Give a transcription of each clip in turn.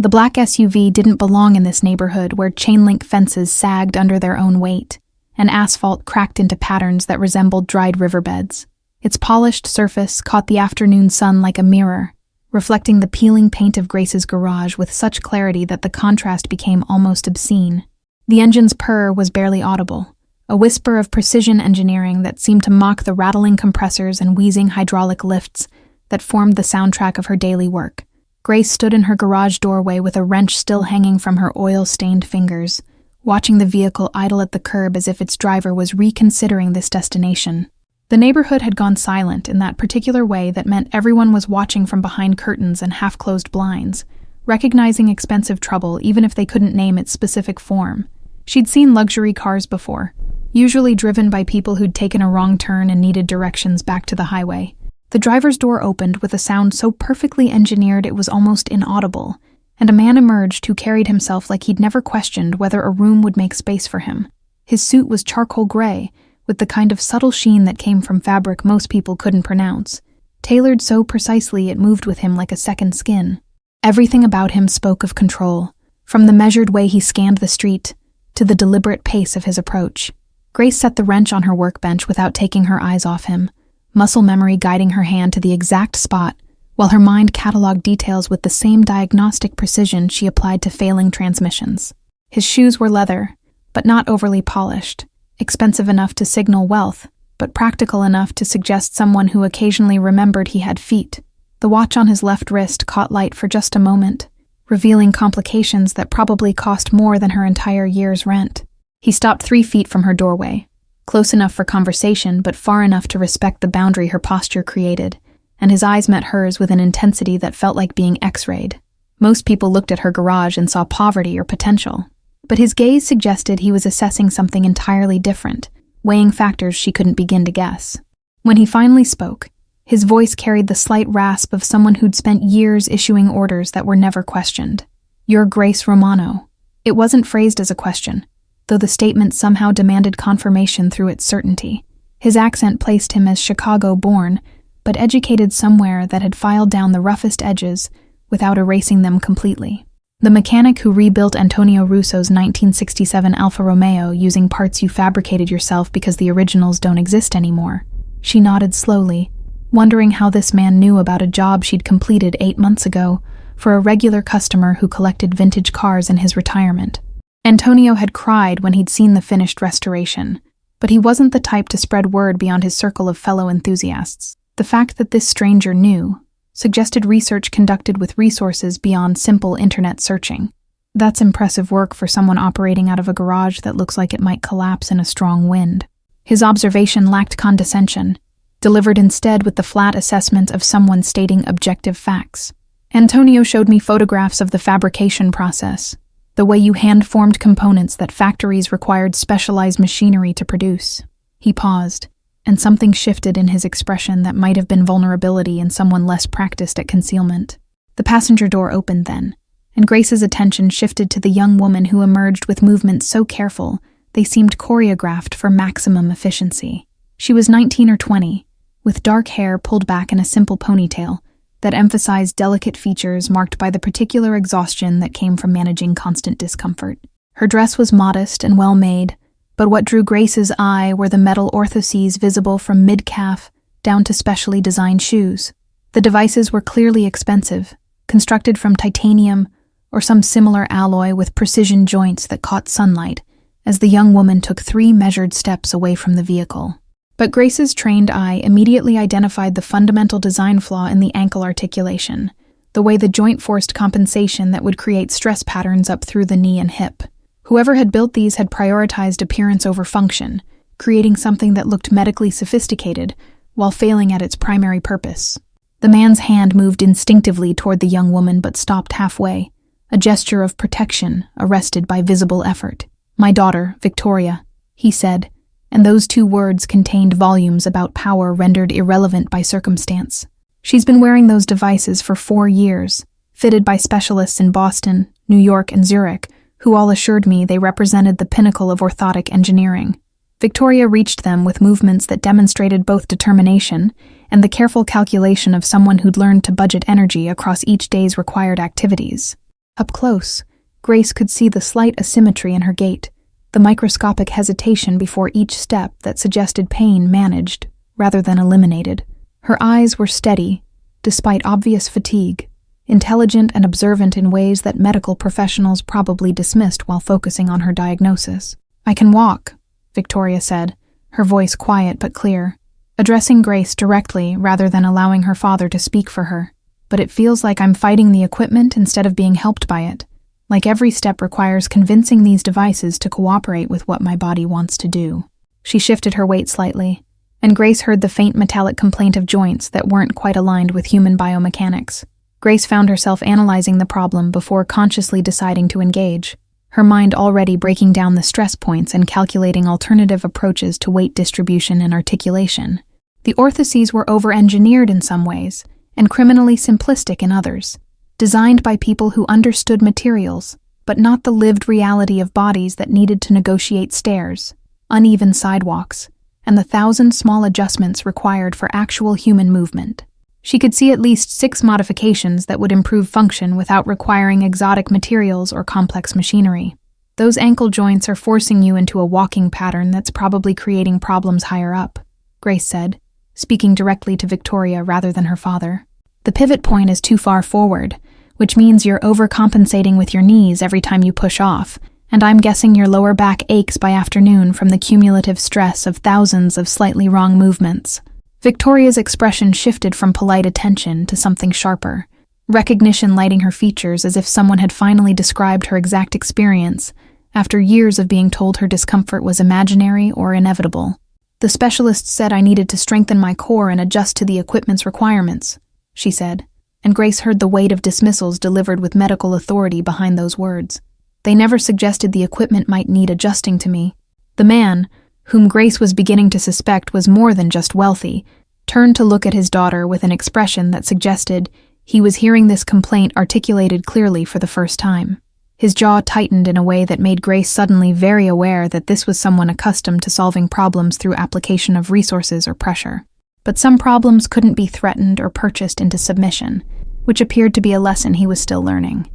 The black SUV didn't belong in this neighborhood where chain-link fences sagged under their own weight, and asphalt cracked into patterns that resembled dried riverbeds. Its polished surface caught the afternoon sun like a mirror, reflecting the peeling paint of Grace's garage with such clarity that the contrast became almost obscene. The engine's purr was barely audible, a whisper of precision engineering that seemed to mock the rattling compressors and wheezing hydraulic lifts that formed the soundtrack of her daily work. Grace stood in her garage doorway with a wrench still hanging from her oil-stained fingers, watching the vehicle idle at the curb as if its driver was reconsidering this destination. The neighborhood had gone silent in that particular way that meant everyone was watching from behind curtains and half-closed blinds, recognizing expensive trouble even if they couldn't name its specific form. She'd seen luxury cars before, usually driven by people who'd taken a wrong turn and needed directions back to the highway. The driver's door opened with a sound so perfectly engineered it was almost inaudible, and a man emerged who carried himself like he'd never questioned whether a room would make space for him. His suit was charcoal gray, with the kind of subtle sheen that came from fabric most people couldn't pronounce, tailored so precisely it moved with him like a second skin. Everything about him spoke of control, from the measured way he scanned the street to the deliberate pace of his approach. Grace set the wrench on her workbench without taking her eyes off him, muscle memory guiding her hand to the exact spot, while her mind cataloged details with the same diagnostic precision she applied to failing transmissions. His shoes were leather, but not overly polished, expensive enough to signal wealth, but practical enough to suggest someone who occasionally remembered he had feet. The watch on his left wrist caught light for just a moment, revealing complications that probably cost more than her entire year's rent. He stopped 3 feet from her doorway, close enough for conversation but far enough to respect the boundary her posture created, and his eyes met hers with an intensity that felt like being X-rayed. Most people looked at her garage and saw poverty or potential, but his gaze suggested he was assessing something entirely different, weighing factors she couldn't begin to guess. When he finally spoke, his voice carried the slight rasp of someone who'd spent years issuing orders that were never questioned. "You're Grace Romano." It wasn't phrased as a question, though the statement somehow demanded confirmation through its certainty. His accent placed him as Chicago-born, but educated somewhere that had filed down the roughest edges without erasing them completely. The mechanic who rebuilt Antonio Russo's 1967 Alfa Romeo using parts you fabricated yourself because the originals don't exist anymore. She nodded slowly, wondering how this man knew about a job she'd completed 8 months ago for a regular customer who collected vintage cars in his retirement. Antonio had cried when he'd seen the finished restoration, but he wasn't the type to spread word beyond his circle of fellow enthusiasts. The fact that this stranger knew suggested research conducted with resources beyond simple internet searching. That's impressive work for someone operating out of a garage that looks like it might collapse in a strong wind. His observation lacked condescension, delivered instead with the flat assessment of someone stating objective facts. Antonio showed me photographs of the fabrication process, the way you hand-formed components that factories required specialized machinery to produce. He paused, and something shifted in his expression that might have been vulnerability in someone less practiced at concealment. The passenger door opened then, and Grace's attention shifted to the young woman who emerged with movements so careful they seemed choreographed for maximum efficiency. She was 19 or 20, with dark hair pulled back in a simple ponytail that emphasized delicate features marked by the particular exhaustion that came from managing constant discomfort. Her dress was modest and well-made, but what drew Grace's eye were the metal orthoses visible from mid-calf down to specially designed shoes. The devices were clearly expensive, constructed from titanium or some similar alloy with precision joints that caught sunlight, as the young woman took 3 measured steps away from the vehicle. But Grace's trained eye immediately identified the fundamental design flaw in the ankle articulation, the way the joint forced compensation that would create stress patterns up through the knee and hip. Whoever had built these had prioritized appearance over function, creating something that looked medically sophisticated while failing at its primary purpose. The man's hand moved instinctively toward the young woman but stopped halfway, a gesture of protection arrested by visible effort. "My daughter, Victoria," he said, and those 2 words contained volumes about power rendered irrelevant by circumstance. "She's been wearing those devices for 4 years, fitted by specialists in Boston, New York, and Zurich, who all assured me they represented the pinnacle of orthotic engineering." Victoria reached them with movements that demonstrated both determination and the careful calculation of someone who'd learned to budget energy across each day's required activities. Up close, Grace could see the slight asymmetry in her gait, the microscopic hesitation before each step that suggested pain managed rather than eliminated. Her eyes were steady, despite obvious fatigue, intelligent and observant in ways that medical professionals probably dismissed while focusing on her diagnosis. "I can walk," Victoria said, her voice quiet but clear, addressing Grace directly rather than allowing her father to speak for her. "But it feels like I'm fighting the equipment instead of being helped by it. Like every step requires convincing these devices to cooperate with what my body wants to do." She shifted her weight slightly, and Grace heard the faint metallic complaint of joints that weren't quite aligned with human biomechanics. Grace found herself analyzing the problem before consciously deciding to engage, her mind already breaking down the stress points and calculating alternative approaches to weight distribution and articulation. The orthoses were over-engineered in some ways, and criminally simplistic in others, designed by people who understood materials, but not the lived reality of bodies that needed to negotiate stairs, uneven sidewalks, and the 1,000 small adjustments required for actual human movement. She could see at least 6 modifications that would improve function without requiring exotic materials or complex machinery. "Those ankle joints are forcing you into a walking pattern that's probably creating problems higher up," Grace said, speaking directly to Victoria rather than her father. "The pivot point is too far forward, which means you're overcompensating with your knees every time you push off, and I'm guessing your lower back aches by afternoon from the cumulative stress of thousands of slightly wrong movements." Victoria's expression shifted from polite attention to something sharper, recognition lighting her features as if someone had finally described her exact experience after years of being told her discomfort was imaginary or inevitable. "The specialist said I needed to strengthen my core and adjust to the equipment's requirements," she said, and Grace heard the weight of dismissals delivered with medical authority behind those words. "They never suggested the equipment might need adjusting to me." The man, whom Grace was beginning to suspect was more than just wealthy, turned to look at his daughter with an expression that suggested he was hearing this complaint articulated clearly for the first time. His jaw tightened in a way that made Grace suddenly very aware that this was someone accustomed to solving problems through application of resources or pressure. But some problems couldn't be threatened or purchased into submission, which appeared to be a lesson he was still learning.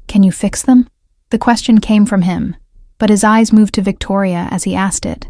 "Can you fix them?" The question came from him, but his eyes moved to Victoria as he asked it,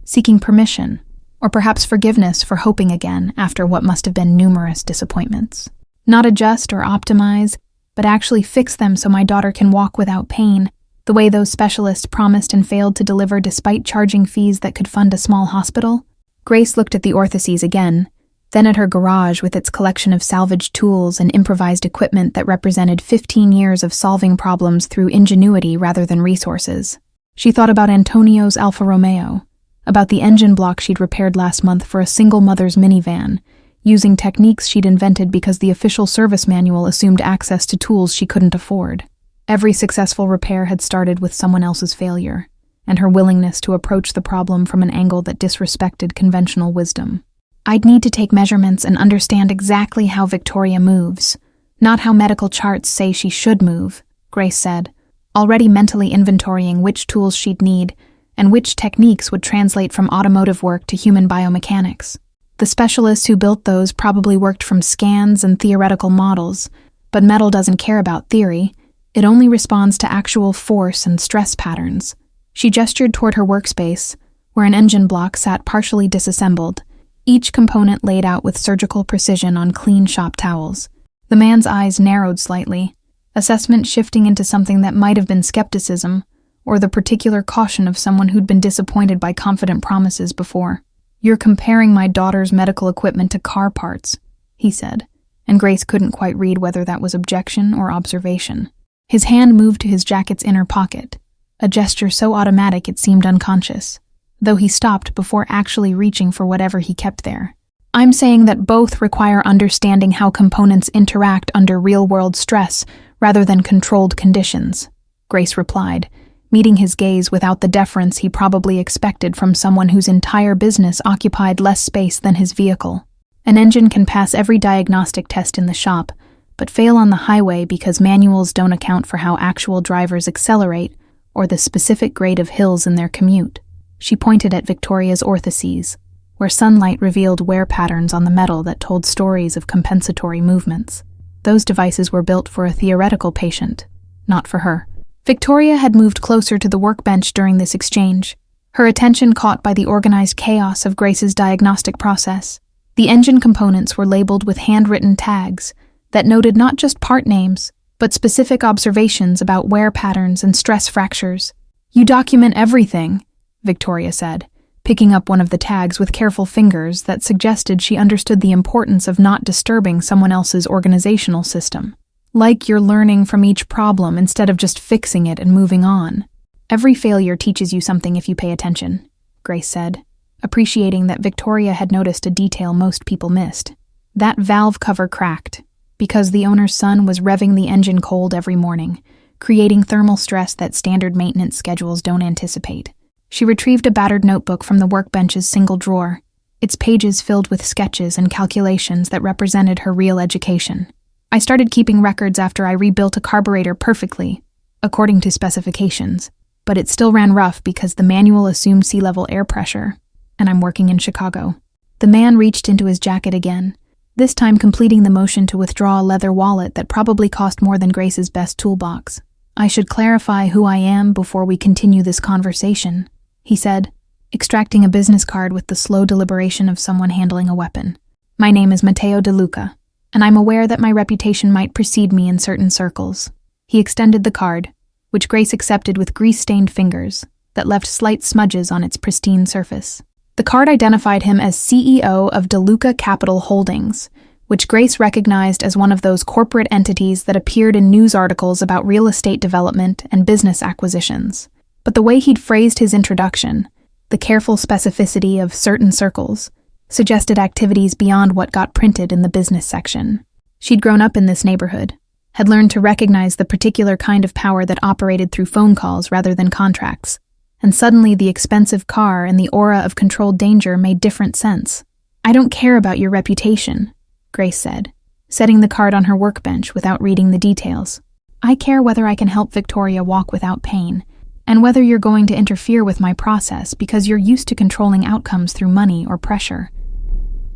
seeking permission, or perhaps forgiveness for hoping again after what must have been numerous disappointments. "Not adjust or optimize, but actually fix them so my daughter can walk without pain, the way those specialists promised and failed to deliver despite charging fees that could fund a small hospital?" Grace looked at the orthoses again, then at her garage with its collection of salvaged tools and improvised equipment that represented 15 years of solving problems through ingenuity rather than resources. She thought about Antonio's Alfa Romeo, about the engine block she'd repaired last month for a single mother's minivan, using techniques she'd invented because the official service manual assumed access to tools she couldn't afford. Every successful repair had started with someone else's failure, and her willingness to approach the problem from an angle that disrespected conventional wisdom. "I'd need to take measurements and understand exactly how Victoria moves, not how medical charts say she should move," Grace said, already mentally inventorying which tools she'd need and which techniques would translate from automotive work to human biomechanics. The specialists who built those probably worked from scans and theoretical models, but metal doesn't care about theory. It only responds to actual force and stress patterns. She gestured toward her workspace, where an engine block sat partially disassembled, each component laid out with surgical precision on clean shop towels. The man's eyes narrowed slightly, assessment shifting into something that might have been skepticism, or the particular caution of someone who'd been disappointed by confident promises before. "You're comparing my daughter's medical equipment to car parts," he said, and Grace couldn't quite read whether that was objection or observation. His hand moved to his jacket's inner pocket, a gesture so automatic it seemed unconscious, though he stopped before actually reaching for whatever he kept there. "I'm saying that both require understanding how components interact under real-world stress rather than controlled conditions," Grace replied, meeting his gaze without the deference he probably expected from someone whose entire business occupied less space than his vehicle. "An engine can pass every diagnostic test in the shop, but fail on the highway because manuals don't account for how actual drivers accelerate or the specific grade of hills in their commute." She pointed at Victoria's orthoses, where sunlight revealed wear patterns on the metal that told stories of compensatory movements. Those devices were built for a theoretical patient, not for her. Victoria had moved closer to the workbench during this exchange, her attention caught by the organized chaos of Grace's diagnostic process. The engine components were labeled with handwritten tags that noted not just part names, but specific observations about wear patterns and stress fractures. "You document everything," Victoria said, picking up one of the tags with careful fingers that suggested she understood the importance of not disturbing someone else's organizational system. "Like you're learning from each problem instead of just fixing it and moving on." "Every failure teaches you something if you pay attention," Grace said, appreciating that Victoria had noticed a detail most people missed. That valve cover cracked, because the owner's son was revving the engine cold every morning, creating thermal stress that standard maintenance schedules don't anticipate. She retrieved a battered notebook from the workbench's single drawer, its pages filled with sketches and calculations that represented her real education. "I started keeping records after I rebuilt a carburetor perfectly, according to specifications, but it still ran rough because the manual assumed sea-level air pressure, and I'm working in Chicago." The man reached into his jacket again, this time completing the motion to withdraw a leather wallet that probably cost more than Grace's best toolbox. "I should clarify who I am before we continue this conversation," he said, extracting a business card with the slow deliberation of someone handling a weapon. "My name is Matteo De Luca, and I'm aware that my reputation might precede me in certain circles." He extended the card, which Grace accepted with grease-stained fingers that left slight smudges on its pristine surface. The card identified him as CEO of De Luca Capital Holdings, which Grace recognized as one of those corporate entities that appeared in news articles about real estate development and business acquisitions. But the way he'd phrased his introduction, the careful specificity of certain circles, suggested activities beyond what got printed in the business section. She'd grown up in this neighborhood, had learned to recognize the particular kind of power that operated through phone calls rather than contracts, and suddenly the expensive car and the aura of controlled danger made different sense. "I don't care about your reputation," Grace said, setting the card on her workbench without reading the details. "I care whether I can help Victoria walk without pain, and whether you're going to interfere with my process because you're used to controlling outcomes through money or pressure."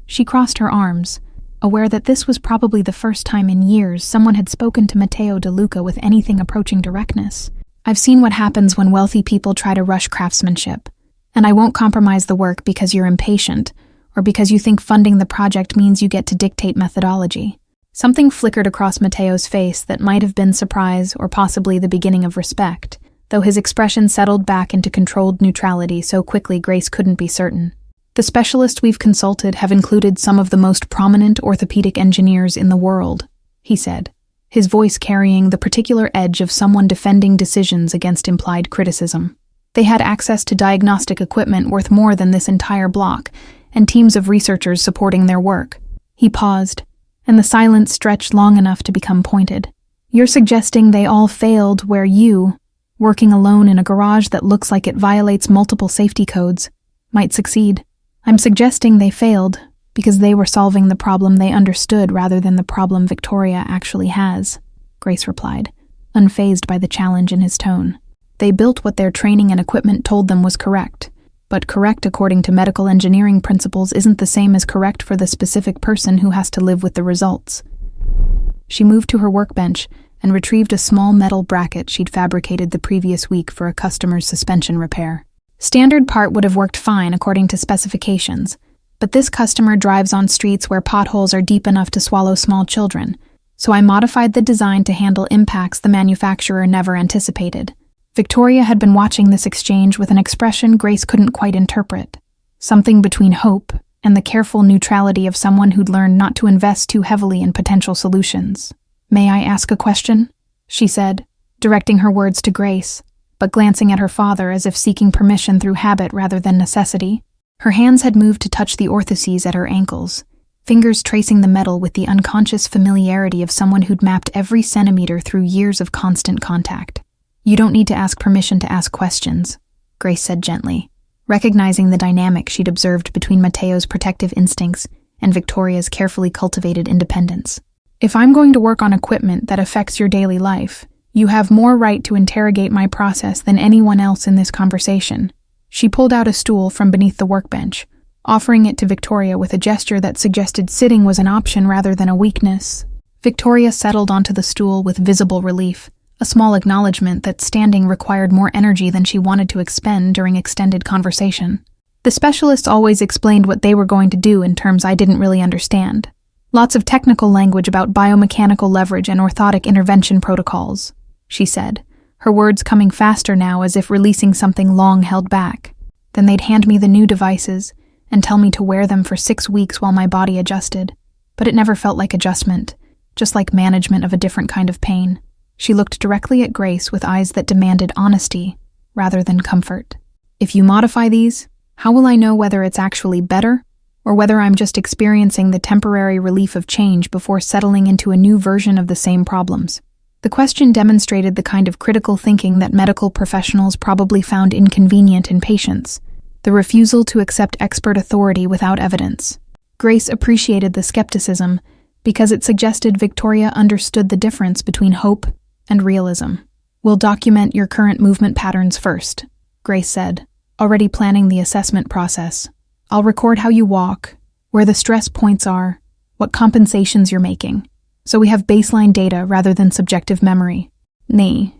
She crossed her arms, aware that this was probably the first time in years someone had spoken to Matteo De Luca with anything approaching directness. "I've seen what happens when wealthy people try to rush craftsmanship, and I won't compromise the work because you're impatient or because you think funding the project means you get to dictate methodology." Something flickered across Matteo's face that might have been surprise or possibly the beginning of respect, though his expression settled back into controlled neutrality so quickly Grace couldn't be certain. "The specialists we've consulted have included some of the most prominent orthopedic engineers in the world," he said, his voice carrying the particular edge of someone defending decisions against implied criticism. "They had access to diagnostic equipment worth more than this entire block, and teams of researchers supporting their work." He paused, and the silence stretched long enough to become pointed. "You're suggesting they all failed where you, working alone in a garage that looks like it violates multiple safety codes, might succeed." "I'm suggesting they failed because they were solving the problem they understood rather than the problem Victoria actually has," Grace replied, unfazed by the challenge in his tone. "They built what their training and equipment told them was correct, but correct according to medical engineering principles isn't the same as correct for the specific person who has to live with the results." She moved to her workbench and retrieved a small metal bracket she'd fabricated the previous week for a customer's suspension repair. Standard part would have worked fine according to specifications, but this customer drives on streets where potholes are deep enough to swallow small children, so I modified the design to handle impacts the manufacturer never anticipated. Victoria had been watching this exchange with an expression Grace couldn't quite interpret, something between hope and the careful neutrality of someone who'd learned not to invest too heavily in potential solutions. "May I ask a question?" she said, directing her words to Grace, but glancing at her father as if seeking permission through habit rather than necessity. Her hands had moved to touch the orthoses at her ankles, fingers tracing the metal with the unconscious familiarity of someone who'd mapped every centimeter through years of constant contact. "You don't need to ask permission to ask questions," Grace said gently, recognizing the dynamic she'd observed between Matteo's protective instincts and Victoria's carefully cultivated independence. "If I'm going to work on equipment that affects your daily life, you have more right to interrogate my process than anyone else in this conversation." She pulled out a stool from beneath the workbench, offering it to Victoria with a gesture that suggested sitting was an option rather than a weakness. Victoria settled onto the stool with visible relief, a small acknowledgement that standing required more energy than she wanted to expend during extended conversation. The specialists always explained what they were going to do in terms I didn't really understand. Lots of technical language about biomechanical leverage and orthotic intervention protocols, she said, her words coming faster now as if releasing something long held back. Then they'd hand me the new devices and tell me to wear them for 6 weeks while my body adjusted. But it never felt like adjustment, just like management of a different kind of pain. She looked directly at Grace with eyes that demanded honesty rather than comfort. If you modify these, how will I know whether it's actually better or whether I'm just experiencing the temporary relief of change before settling into a new version of the same problems? The question demonstrated the kind of critical thinking that medical professionals probably found inconvenient in patients, the refusal to accept expert authority without evidence. Grace appreciated the skepticism because it suggested Victoria understood the difference between hope and realism. "We'll document your current movement patterns first," Grace said, already planning the assessment process. "I'll record how you walk, where the stress points are, what compensations you're making, so we have baseline data rather than subjective memory."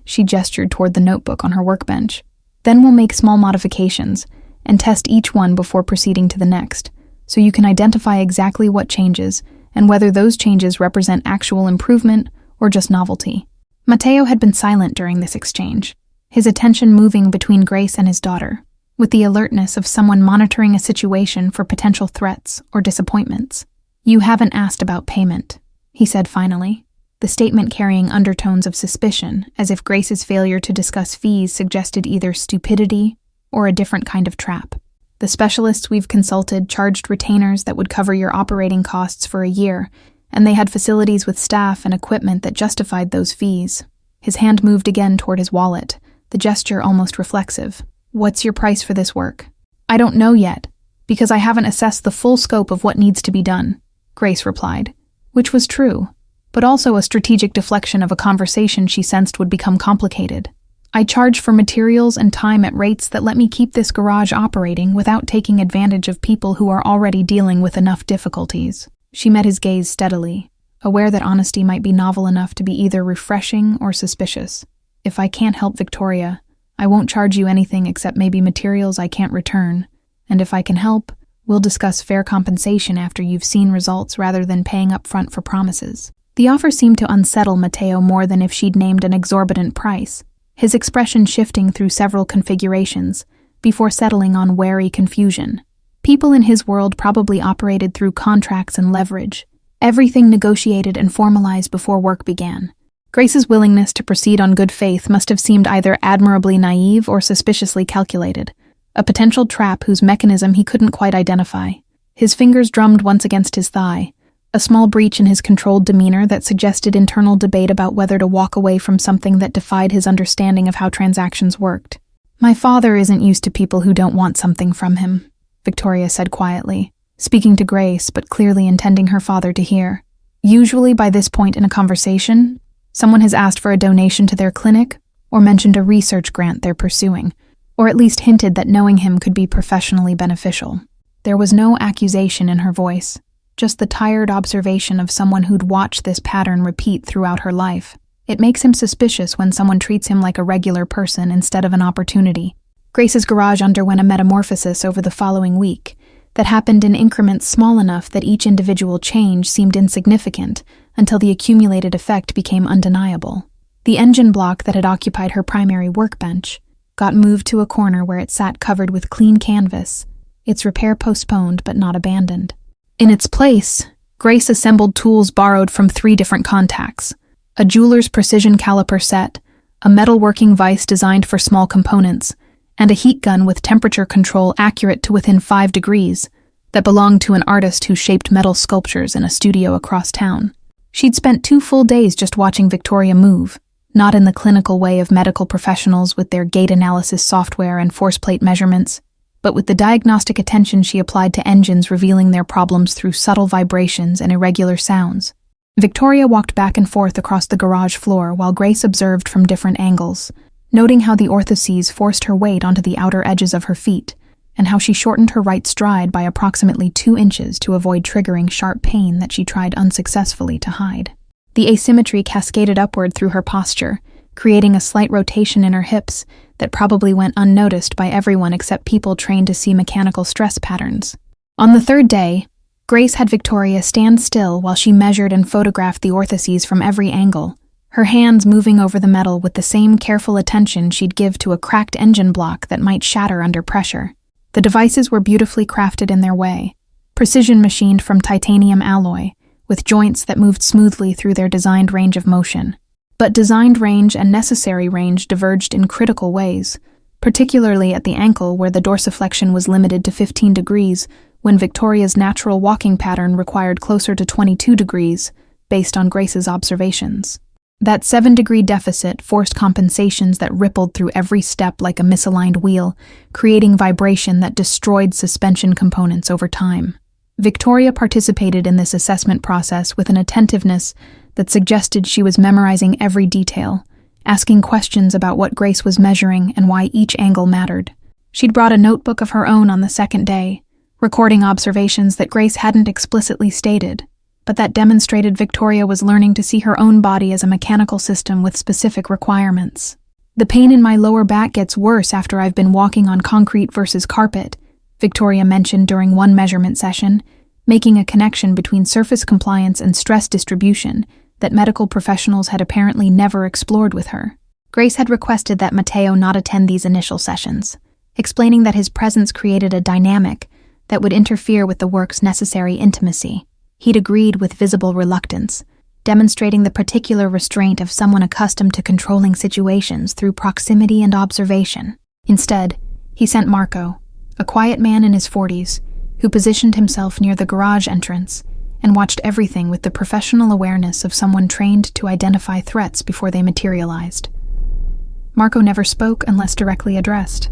She gestured toward the notebook on her workbench. "Then we'll make small modifications and test each one before proceeding to the next, so you can identify exactly what changes and whether those changes represent actual improvement or just novelty." Matteo had been silent during this exchange, his attention moving between Grace and his daughter, with the alertness of someone monitoring a situation for potential threats or disappointments. "You haven't asked about payment," he said finally, the statement carrying undertones of suspicion, as if Grace's failure to discuss fees suggested either stupidity or a different kind of trap. "The specialists we've consulted charged retainers that would cover your operating costs for a year, and they had facilities with staff and equipment that justified those fees." His hand moved again toward his wallet, the gesture almost reflexive. "What's your price for this work?" "I don't know yet, because I haven't assessed the full scope of what needs to be done," Grace replied, which was true, but also a strategic deflection of a conversation she sensed would become complicated. "I charge for materials and time at rates that let me keep this garage operating without taking advantage of people who are already dealing with enough difficulties." She met his gaze steadily, aware that honesty might be novel enough to be either refreshing or suspicious. "If I can't help Victoria, I won't charge you anything except maybe materials I can't return, and if I can help, we'll discuss fair compensation after you've seen results rather than paying up front for promises." The offer seemed to unsettle Matteo more than if she'd named an exorbitant price, his expression shifting through several configurations before settling on wary confusion. People in his world probably operated through contracts and leverage, everything negotiated and formalized before work began. Grace's willingness to proceed on good faith must have seemed either admirably naive or suspiciously calculated, a potential trap whose mechanism he couldn't quite identify. His fingers drummed once against his thigh, a small breach in his controlled demeanor that suggested internal debate about whether to walk away from something that defied his understanding of how transactions worked. "My father isn't used to people who don't want something from him," Victoria said quietly, speaking to Grace but clearly intending her father to hear. "Usually by this point in a conversation, someone has asked for a donation to their clinic or mentioned a research grant they're pursuing, or at least hinted that knowing him could be professionally beneficial." There was no accusation in her voice, just the tired observation of someone who'd watched this pattern repeat throughout her life. It makes him suspicious when someone treats him like a regular person instead of an opportunity. Grace's garage underwent a metamorphosis over the following week that happened in increments small enough that each individual change seemed insignificant until the accumulated effect became undeniable. The engine block that had occupied her primary workbench got moved to a corner where it sat covered with clean canvas, its repair postponed but not abandoned. In its place, Grace assembled tools borrowed from 3 different contacts: a jeweler's precision caliper set, a metalworking vise designed for small components, and a heat gun with temperature control accurate to within 5 degrees that belonged to an artist who shaped metal sculptures in a studio across town. She'd spent 2 full days just watching Victoria move, not in the clinical way of medical professionals with their gait analysis software and force plate measurements, but with the diagnostic attention she applied to engines revealing their problems through subtle vibrations and irregular sounds. Victoria walked back and forth across the garage floor while Grace observed from different angles, noting how the orthoses forced her weight onto the outer edges of her feet, and how she shortened her right stride by approximately 2 inches to avoid triggering sharp pain that she tried unsuccessfully to hide. The asymmetry cascaded upward through her posture, creating a slight rotation in her hips that probably went unnoticed by everyone except people trained to see mechanical stress patterns. On the third day, Grace had Victoria stand still while she measured and photographed the orthoses from every angle, her hands moving over the metal with the same careful attention she'd give to a cracked engine block that might shatter under pressure. The devices were beautifully crafted in their way, precision machined from titanium alloy, with joints that moved smoothly through their designed range of motion. But designed range and necessary range diverged in critical ways, particularly at the ankle where the dorsiflexion was limited to 15 degrees when Victoria's natural walking pattern required closer to 22 degrees, based on Grace's observations. That 7-degree deficit forced compensations that rippled through every step like a misaligned wheel, creating vibration that destroyed suspension components over time. Victoria participated in this assessment process with an attentiveness that suggested she was memorizing every detail, asking questions about what Grace was measuring and why each angle mattered. She'd brought a notebook of her own on the second day, recording observations that Grace hadn't explicitly stated, but that demonstrated Victoria was learning to see her own body as a mechanical system with specific requirements. "The pain in my lower back gets worse after I've been walking on concrete versus carpet," Victoria mentioned during one measurement session, making a connection between surface compliance and stress distribution that medical professionals had apparently never explored with her. Grace had requested that Matteo not attend these initial sessions, explaining that his presence created a dynamic that would interfere with the work's necessary intimacy. He'd agreed with visible reluctance, demonstrating the particular restraint of someone accustomed to controlling situations through proximity and observation. Instead, he sent Marco, a quiet man in his 40s, who positioned himself near the garage entrance and watched everything with the professional awareness of someone trained to identify threats before they materialized. Marco never spoke unless directly addressed,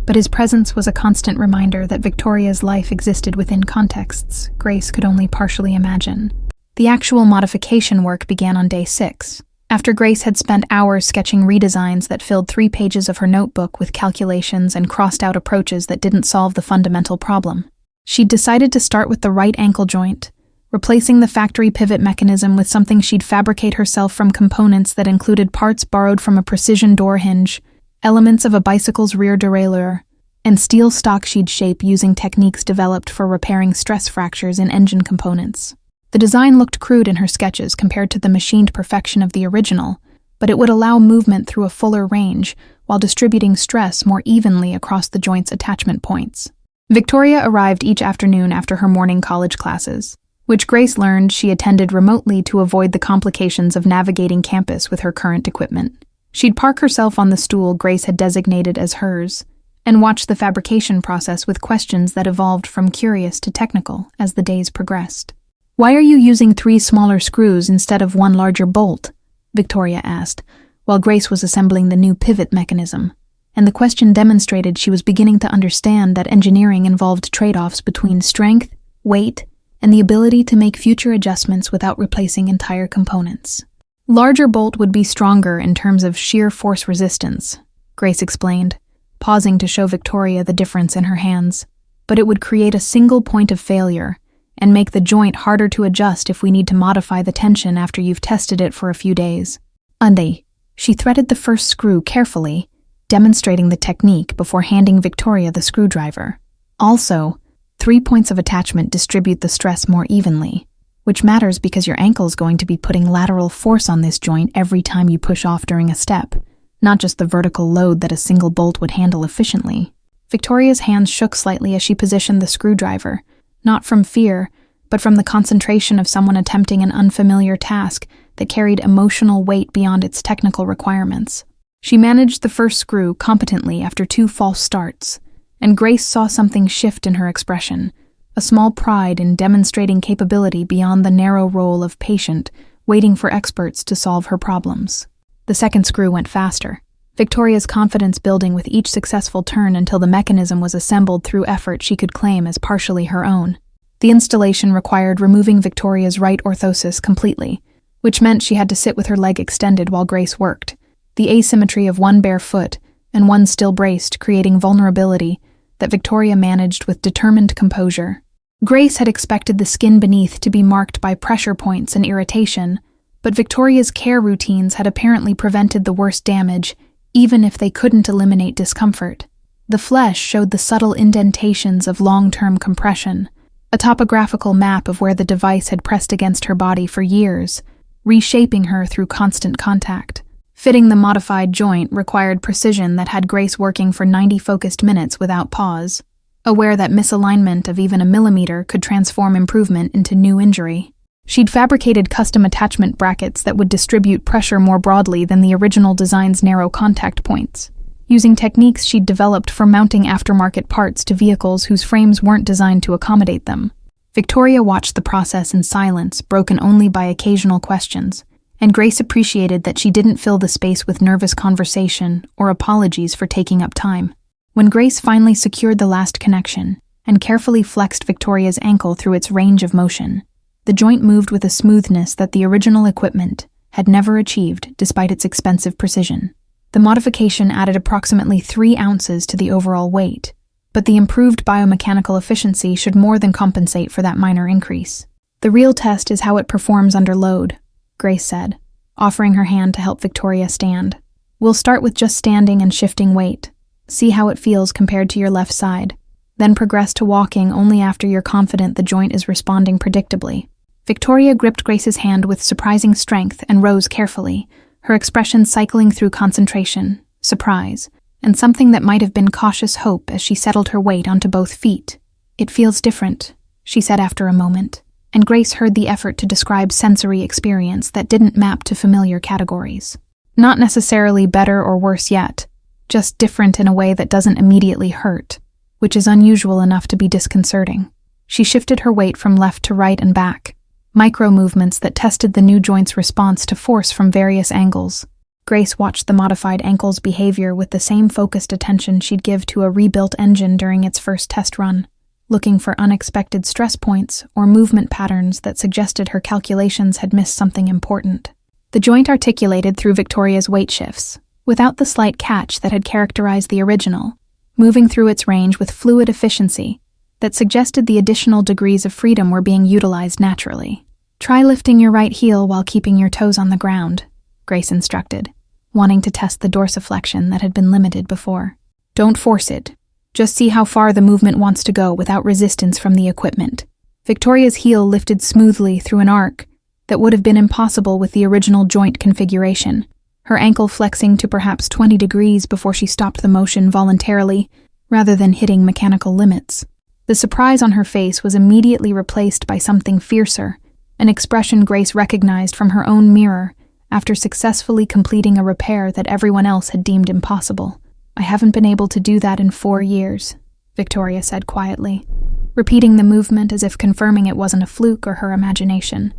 but his presence was a constant reminder that Victoria's life existed within contexts Grace could only partially imagine. The actual modification work began on day 6, after Grace had spent hours sketching redesigns that filled 3 pages of her notebook with calculations and crossed-out approaches that didn't solve the fundamental problem. She'd decided to start with the right ankle joint, replacing the factory pivot mechanism with something she'd fabricate herself from components that included parts borrowed from a precision door hinge, elements of a bicycle's rear derailleur, and steel stock she'd shape using techniques developed for repairing stress fractures in engine components. The design looked crude in her sketches compared to the machined perfection of the original, but it would allow movement through a fuller range while distributing stress more evenly across the joint's attachment points. Victoria arrived each afternoon after her morning college classes, which Grace learned she attended remotely to avoid the complications of navigating campus with her current equipment. She'd park herself on the stool Grace had designated as hers, and watch the fabrication process with questions that evolved from curious to technical as the days progressed. "Why are you using 3 smaller screws instead of 1 larger bolt?" Victoria asked, while Grace was assembling the new pivot mechanism, and the question demonstrated she was beginning to understand that engineering involved trade-offs between strength, weight, and the ability to make future adjustments without replacing entire components. "Larger bolt would be stronger in terms of shear force resistance," Grace explained, pausing to show Victoria the difference in her hands. "But it would create a single point of failure and make the joint harder to adjust if we need to modify the tension after you've tested it for a few days." Ande, she threaded the first screw carefully, demonstrating the technique before handing Victoria the screwdriver. "Also, 3 points of attachment distribute the stress more evenly, which matters because your ankle's going to be putting lateral force on this joint every time you push off during a step, not just the vertical load that a single bolt would handle efficiently." Victoria's hands shook slightly as she positioned the screwdriver, not from fear, but from the concentration of someone attempting an unfamiliar task that carried emotional weight beyond its technical requirements. She managed the first screw competently after 2 false starts, and Grace saw something shift in her expression, a small pride in demonstrating capability beyond the narrow role of patient, waiting for experts to solve her problems. The second screw went faster, Victoria's confidence building with each successful turn until the mechanism was assembled through effort she could claim as partially her own. The installation required removing Victoria's right orthosis completely, which meant she had to sit with her leg extended while Grace worked, the asymmetry of 1 bare foot and 1 still braced creating vulnerability that Victoria managed with determined composure. Grace had expected the skin beneath to be marked by pressure points and irritation, But Victoria's care routines had apparently prevented the worst damage, even if they couldn't eliminate discomfort. The flesh showed the subtle indentations of long-term compression, a topographical map of where the device had pressed against her body for years, reshaping her through constant contact. Fitting the modified joint required precision that had Grace working for 90 focused minutes without pause, aware that misalignment of even a millimeter could transform improvement into new injury. She'd fabricated custom attachment brackets that would distribute pressure more broadly than the original design's narrow contact points, using techniques she'd developed for mounting aftermarket parts to vehicles whose frames weren't designed to accommodate them. Victoria watched the process in silence, broken only by occasional questions, and Grace appreciated that she didn't fill the space with nervous conversation or apologies for taking up time. When Grace finally secured the last connection and carefully flexed Victoria's ankle through its range of motion, the joint moved with a smoothness that the original equipment had never achieved despite its expensive precision. The modification added approximately 3 ounces to the overall weight, but the improved biomechanical efficiency should more than compensate for that minor increase. The real test is how it performs under load, Grace said, offering her hand to help Victoria stand. We'll start with just standing and shifting weight. See how it feels compared to your left side. Then progress to walking only after you're confident the joint is responding predictably. Victoria gripped Grace's hand with surprising strength and rose carefully, her expression cycling through concentration, surprise, and something that might have been cautious hope as she settled her weight onto both feet. It feels different, she said after a moment, and Grace heard the effort to describe sensory experience that didn't map to familiar categories. Not necessarily better or worse yet, just different in a way that doesn't immediately hurt, which is unusual enough to be disconcerting. She shifted her weight from left to right and back, micro-movements that tested the new joint's response to force from various angles. Grace watched the modified ankle's behavior with the same focused attention she'd give to a rebuilt engine during its first test run, looking for unexpected stress points or movement patterns that suggested her calculations had missed something important. The joint articulated through Victoria's weight shifts, without the slight catch that had characterized the original, moving through its range with fluid efficiency that suggested the additional degrees of freedom were being utilized naturally. Try lifting your right heel while keeping your toes on the ground, Grace instructed, wanting to test the dorsiflexion that had been limited before. Don't force it. Just see how far the movement wants to go without resistance from the equipment. Victoria's heel lifted smoothly through an arc that would have been impossible with the original joint configuration, her ankle flexing to perhaps 20 degrees before she stopped the motion voluntarily, rather than hitting mechanical limits. The surprise on her face was immediately replaced by something fiercer, an expression Grace recognized from her own mirror after successfully completing a repair that everyone else had deemed impossible. I haven't been able to do that in 4 years, Victoria said quietly, repeating the movement as if confirming it wasn't a fluke or her imagination.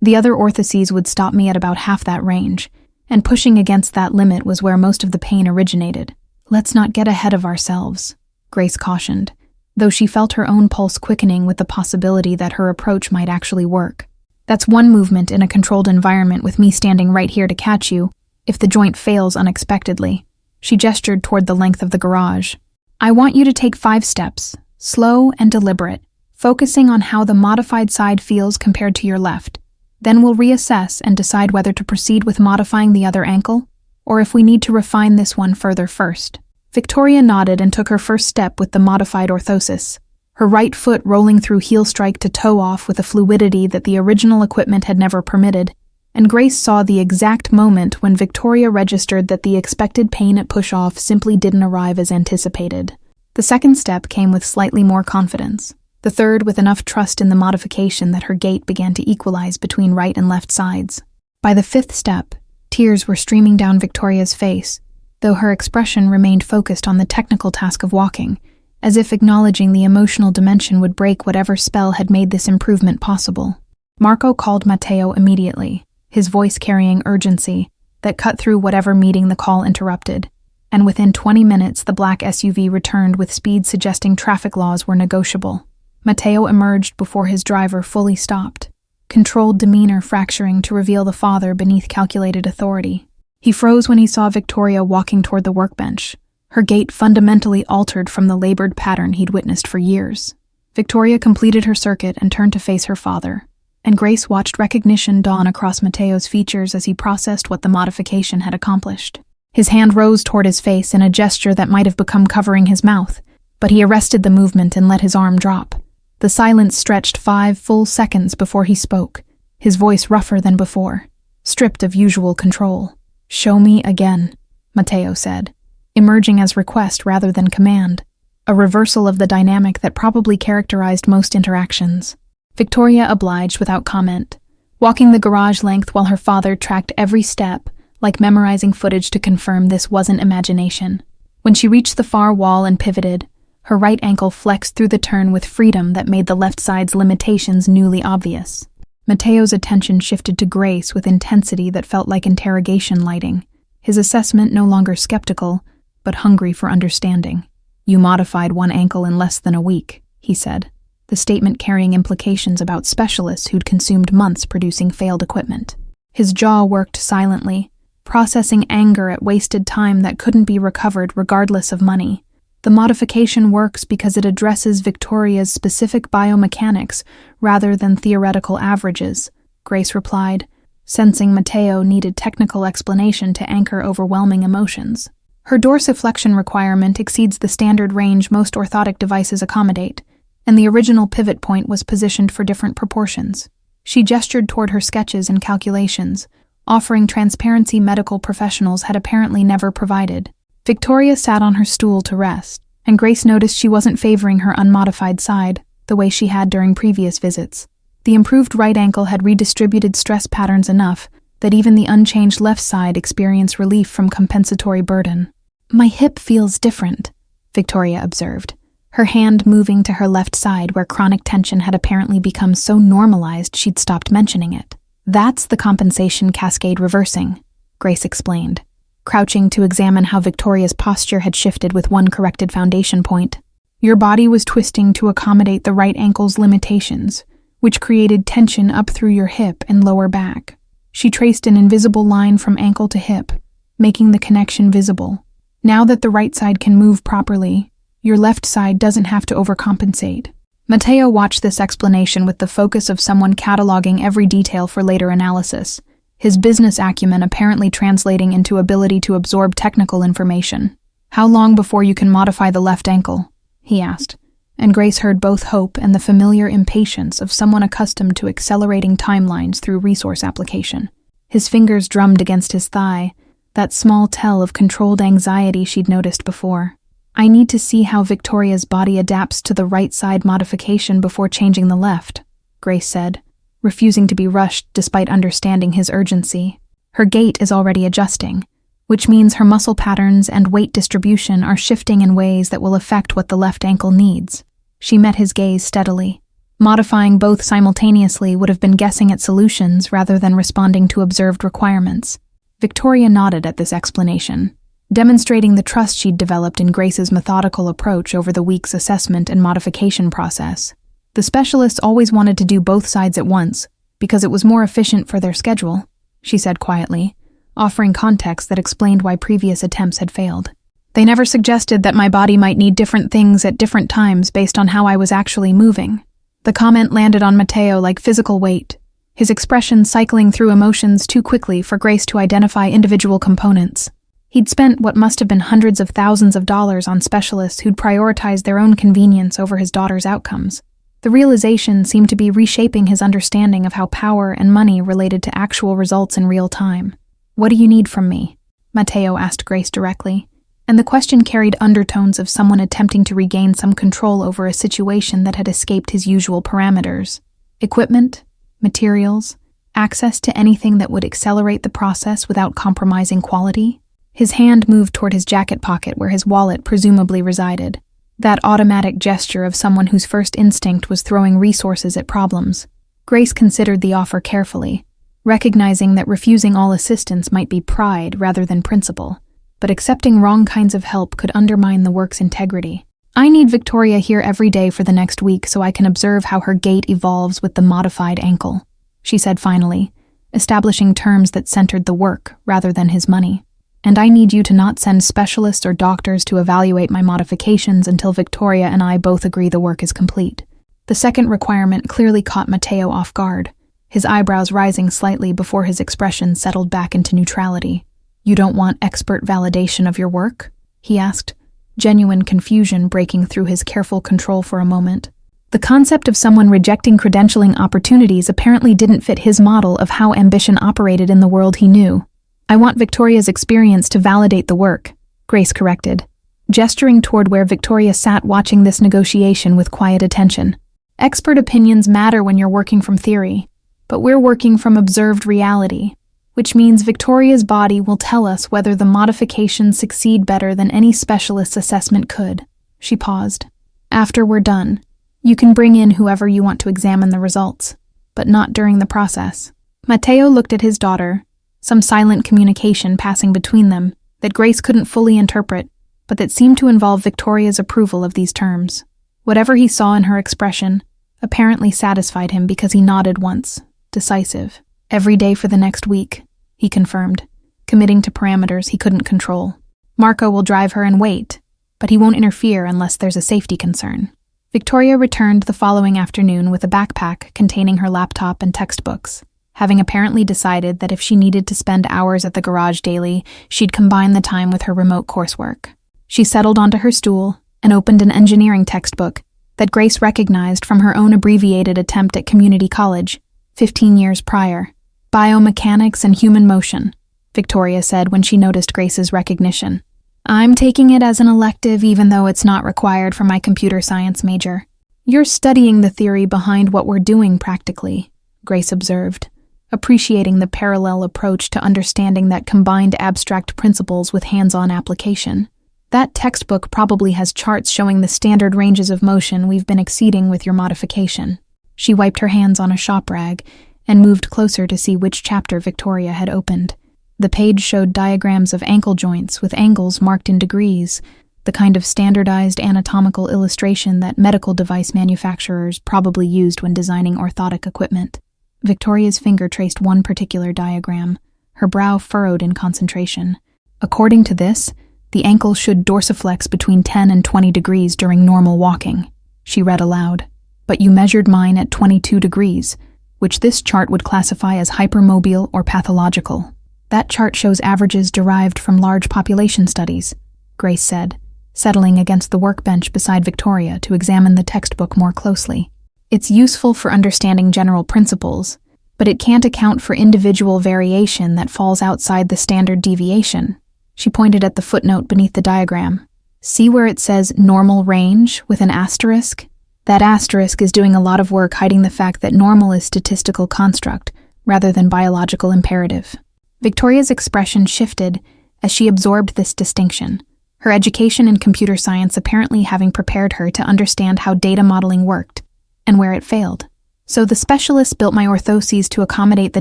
The other orthoses would stop me at about half that range, and pushing against that limit was where most of the pain originated. Let's not get ahead of ourselves, Grace cautioned, though she felt her own pulse quickening with the possibility that her approach might actually work. That's one movement in a controlled environment with me standing right here to catch you, if the joint fails unexpectedly. She gestured toward the length of the garage. I want you to take 5 steps, slow and deliberate, focusing on how the modified side feels compared to your left. Then we'll reassess and decide whether to proceed with modifying the other ankle, or if we need to refine this one further first. Victoria nodded and took her first step with the modified orthosis, her right foot rolling through heel strike to toe off with a fluidity that the original equipment had never permitted, and Grace saw the exact moment when Victoria registered that the expected pain at push-off simply didn't arrive as anticipated. The second step came with slightly more confidence, the third with enough trust in the modification that her gait began to equalize between right and left sides. By the 5th step, tears were streaming down Victoria's face, though her expression remained focused on the technical task of walking, as if acknowledging the emotional dimension would break whatever spell had made this improvement possible. Marco called Matteo immediately, his voice carrying urgency that cut through whatever meeting the call interrupted, and within 20 minutes the black SUV returned with speed suggesting traffic laws were negotiable. Matteo emerged before his driver fully stopped, controlled demeanor fracturing to reveal the father beneath calculated authority. He froze when he saw Victoria walking toward the workbench, her gait fundamentally altered from the labored pattern he'd witnessed for years. Victoria completed her circuit and turned to face her father, and Grace watched recognition dawn across Mateo's features as he processed what the modification had accomplished. His hand rose toward his face in a gesture that might have become covering his mouth, but he arrested the movement and let his arm drop. The silence stretched 5 full seconds before he spoke, his voice rougher than before, stripped of usual control. "Show me again," Mateo said, emerging as request rather than command, a reversal of the dynamic that probably characterized most interactions. Victoria obliged without comment, walking the garage length while her father tracked every step, like memorizing footage to confirm this wasn't imagination. When she reached the far wall and pivoted, her right ankle flexed through the turn with freedom that made the left side's limitations newly obvious. Mateo's attention shifted to Grace with intensity that felt like interrogation lighting, his assessment no longer skeptical, but hungry for understanding. "You modified one ankle in less than a week," he said, the statement carrying implications about specialists who'd consumed months producing failed equipment. His jaw worked silently, processing anger at wasted time that couldn't be recovered regardless of money. "The modification works because it addresses Victoria's specific biomechanics rather than theoretical averages," Grace replied, sensing Mateo needed technical explanation to anchor overwhelming emotions. Her dorsiflexion requirement exceeds the standard range most orthotic devices accommodate, and the original pivot point was positioned for different proportions. She gestured toward her sketches and calculations, offering transparency medical professionals had apparently never provided. Victoria sat on her stool to rest, and Grace noticed she wasn't favoring her unmodified side, the way she had during previous visits. The improved right ankle had redistributed stress patterns enough that even the unchanged left side experienced relief from compensatory burden. "My hip feels different," Victoria observed, her hand moving to her left side where chronic tension had apparently become so normalized she'd stopped mentioning it. "That's the compensation cascade reversing," Grace explained, crouching to examine how Victoria's posture had shifted with one corrected foundation point. "Your body was twisting to accommodate the right ankle's limitations, which created tension up through your hip and lower back." She traced an invisible line from ankle to hip, making the connection visible. "Now that the right side can move properly, your left side doesn't have to overcompensate." Mateo watched this explanation with the focus of someone cataloging every detail for later analysis, his business acumen apparently translating into ability to absorb technical information. "How long before you can modify the left ankle?" he asked, and Grace heard both hope and the familiar impatience of someone accustomed to accelerating timelines through resource application. His fingers drummed against his thigh, that small tell of controlled anxiety she'd noticed before. "I need to see how Victoria's body adapts to the right side modification before changing the left," Grace said, refusing to be rushed despite understanding his urgency. Her gait is already adjusting, which means her muscle patterns and weight distribution are shifting in ways that will affect what the left ankle needs. She met his gaze steadily. Modifying both simultaneously would have been guessing at solutions rather than responding to observed requirements. Victoria nodded at this explanation, demonstrating the trust she'd developed in Grace's methodical approach over the week's assessment and modification process. The specialists always wanted to do both sides at once, because it was more efficient for their schedule, she said quietly, offering context that explained why previous attempts had failed. "They never suggested that my body might need different things at different times based on how I was actually moving." The comment landed on Mateo like physical weight, his expression cycling through emotions too quickly for Grace to identify individual components. He'd spent what must have been hundreds of thousands of dollars on specialists who'd prioritized their own convenience over his daughter's outcomes. The realization seemed to be reshaping his understanding of how power and money related to actual results in real time. "What do you need from me?" Mateo asked Grace directly, and the question carried undertones of someone attempting to regain some control over a situation that had escaped his usual parameters. "Equipment? Materials? Access to anything that would accelerate the process without compromising quality?" His hand moved toward his jacket pocket where his wallet presumably resided, that automatic gesture of someone whose first instinct was throwing resources at problems. Grace considered the offer carefully, recognizing that refusing all assistance might be pride rather than principle, but accepting wrong kinds of help could undermine the work's integrity. "I need Victoria here every day for the next week so I can observe how her gait evolves with the modified ankle," she said finally, establishing terms that centered the work rather than his money. "And I need you to not send specialists or doctors to evaluate my modifications until Victoria and I both agree the work is complete." The second requirement clearly caught Mateo off guard, his eyebrows rising slightly before his expression settled back into neutrality. "You don't want expert validation of your work?" he asked, genuine confusion breaking through his careful control for a moment. The concept of someone rejecting credentialing opportunities apparently didn't fit his model of how ambition operated in the world he knew. "I want Victoria's experience to validate the work," Grace corrected, gesturing toward where Victoria sat watching this negotiation with quiet attention. "Expert opinions matter when you're working from theory, but we're working from observed reality, which means Victoria's body will tell us whether the modifications succeed better than any specialist's assessment could." She paused. "After we're done, you can bring in whoever you want to examine the results, but not during the process." Matteo looked at his daughter, some silent communication passing between them that Grace couldn't fully interpret, but that seemed to involve Victoria's approval of these terms. Whatever he saw in her expression apparently satisfied him because he nodded once, decisive. "Every day for the next week," he confirmed, committing to parameters he couldn't control. "Marco will drive her and wait, but he won't interfere unless there's a safety concern." Victoria returned the following afternoon with a backpack containing her laptop and textbooks, having apparently decided that if she needed to spend hours at the garage daily, she'd combine the time with her remote coursework. She settled onto her stool and opened an engineering textbook that Grace recognized from her own abbreviated attempt at community college, 15 years prior. "Biomechanics and Human Motion," Victoria said when she noticed Grace's recognition. "I'm taking it as an elective even though it's not required for my computer science major." "You're studying the theory behind what we're doing practically," Grace observed, appreciating the parallel approach to understanding that combined abstract principles with hands-on application. "That textbook probably has charts showing the standard ranges of motion we've been exceeding with your modification." She wiped her hands on a shop rag and moved closer to see which chapter Victoria had opened. The page showed diagrams of ankle joints with angles marked in degrees, the kind of standardized anatomical illustration that medical device manufacturers probably used when designing orthotic equipment. Victoria's finger traced one particular diagram, her brow furrowed in concentration. "According to this, the ankle should dorsiflex between 10 and 20 degrees during normal walking," she read aloud. "But you measured mine at 22 degrees, which this chart would classify as hypermobile or pathological." "That chart shows averages derived from large population studies," Grace said, settling against the workbench beside Victoria to examine the textbook more closely. "It's useful for understanding general principles, but it can't account for individual variation that falls outside the standard deviation." She pointed at the footnote beneath the diagram. "See where it says normal range with an asterisk? That asterisk is doing a lot of work hiding the fact that normal is statistical construct rather than biological imperative." Victoria's expression shifted as she absorbed this distinction, her education in computer science apparently having prepared her to understand how data modeling worked and where it failed. "So the specialists built my orthoses to accommodate the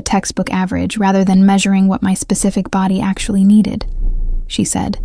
textbook average rather than measuring what my specific body actually needed," she said,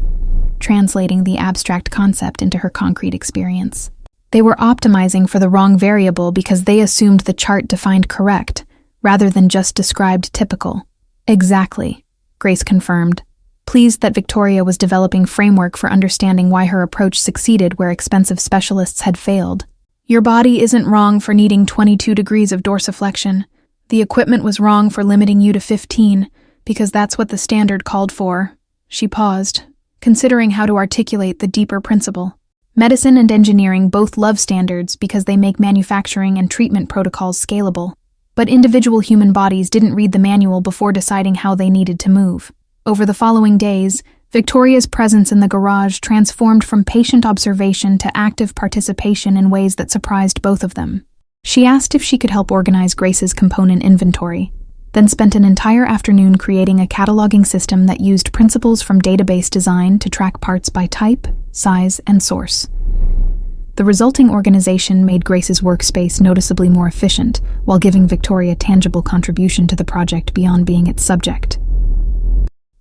translating the abstract concept into her concrete experience. "They were optimizing for the wrong variable because they assumed the chart defined correct, rather than just described typical." "Exactly," Grace confirmed, pleased that Victoria was developing framework for understanding why her approach succeeded where expensive specialists had failed. "Your body isn't wrong for needing 22 degrees of dorsiflexion. The equipment was wrong for limiting you to 15, because that's what the standard called for." She paused, considering how to articulate the deeper principle. Medicine and engineering both love standards because they make manufacturing and treatment protocols scalable. But individual human bodies didn't read the manual before deciding how they needed to move. Over the following days, Victoria's presence in the garage transformed from patient observation to active participation in ways that surprised both of them. She asked if she could help organize Grace's component inventory, then spent an entire afternoon creating a cataloging system that used principles from database design to track parts by type, size, and source. The resulting organization made Grace's workspace noticeably more efficient, while giving Victoria tangible contribution to the project beyond being its subject.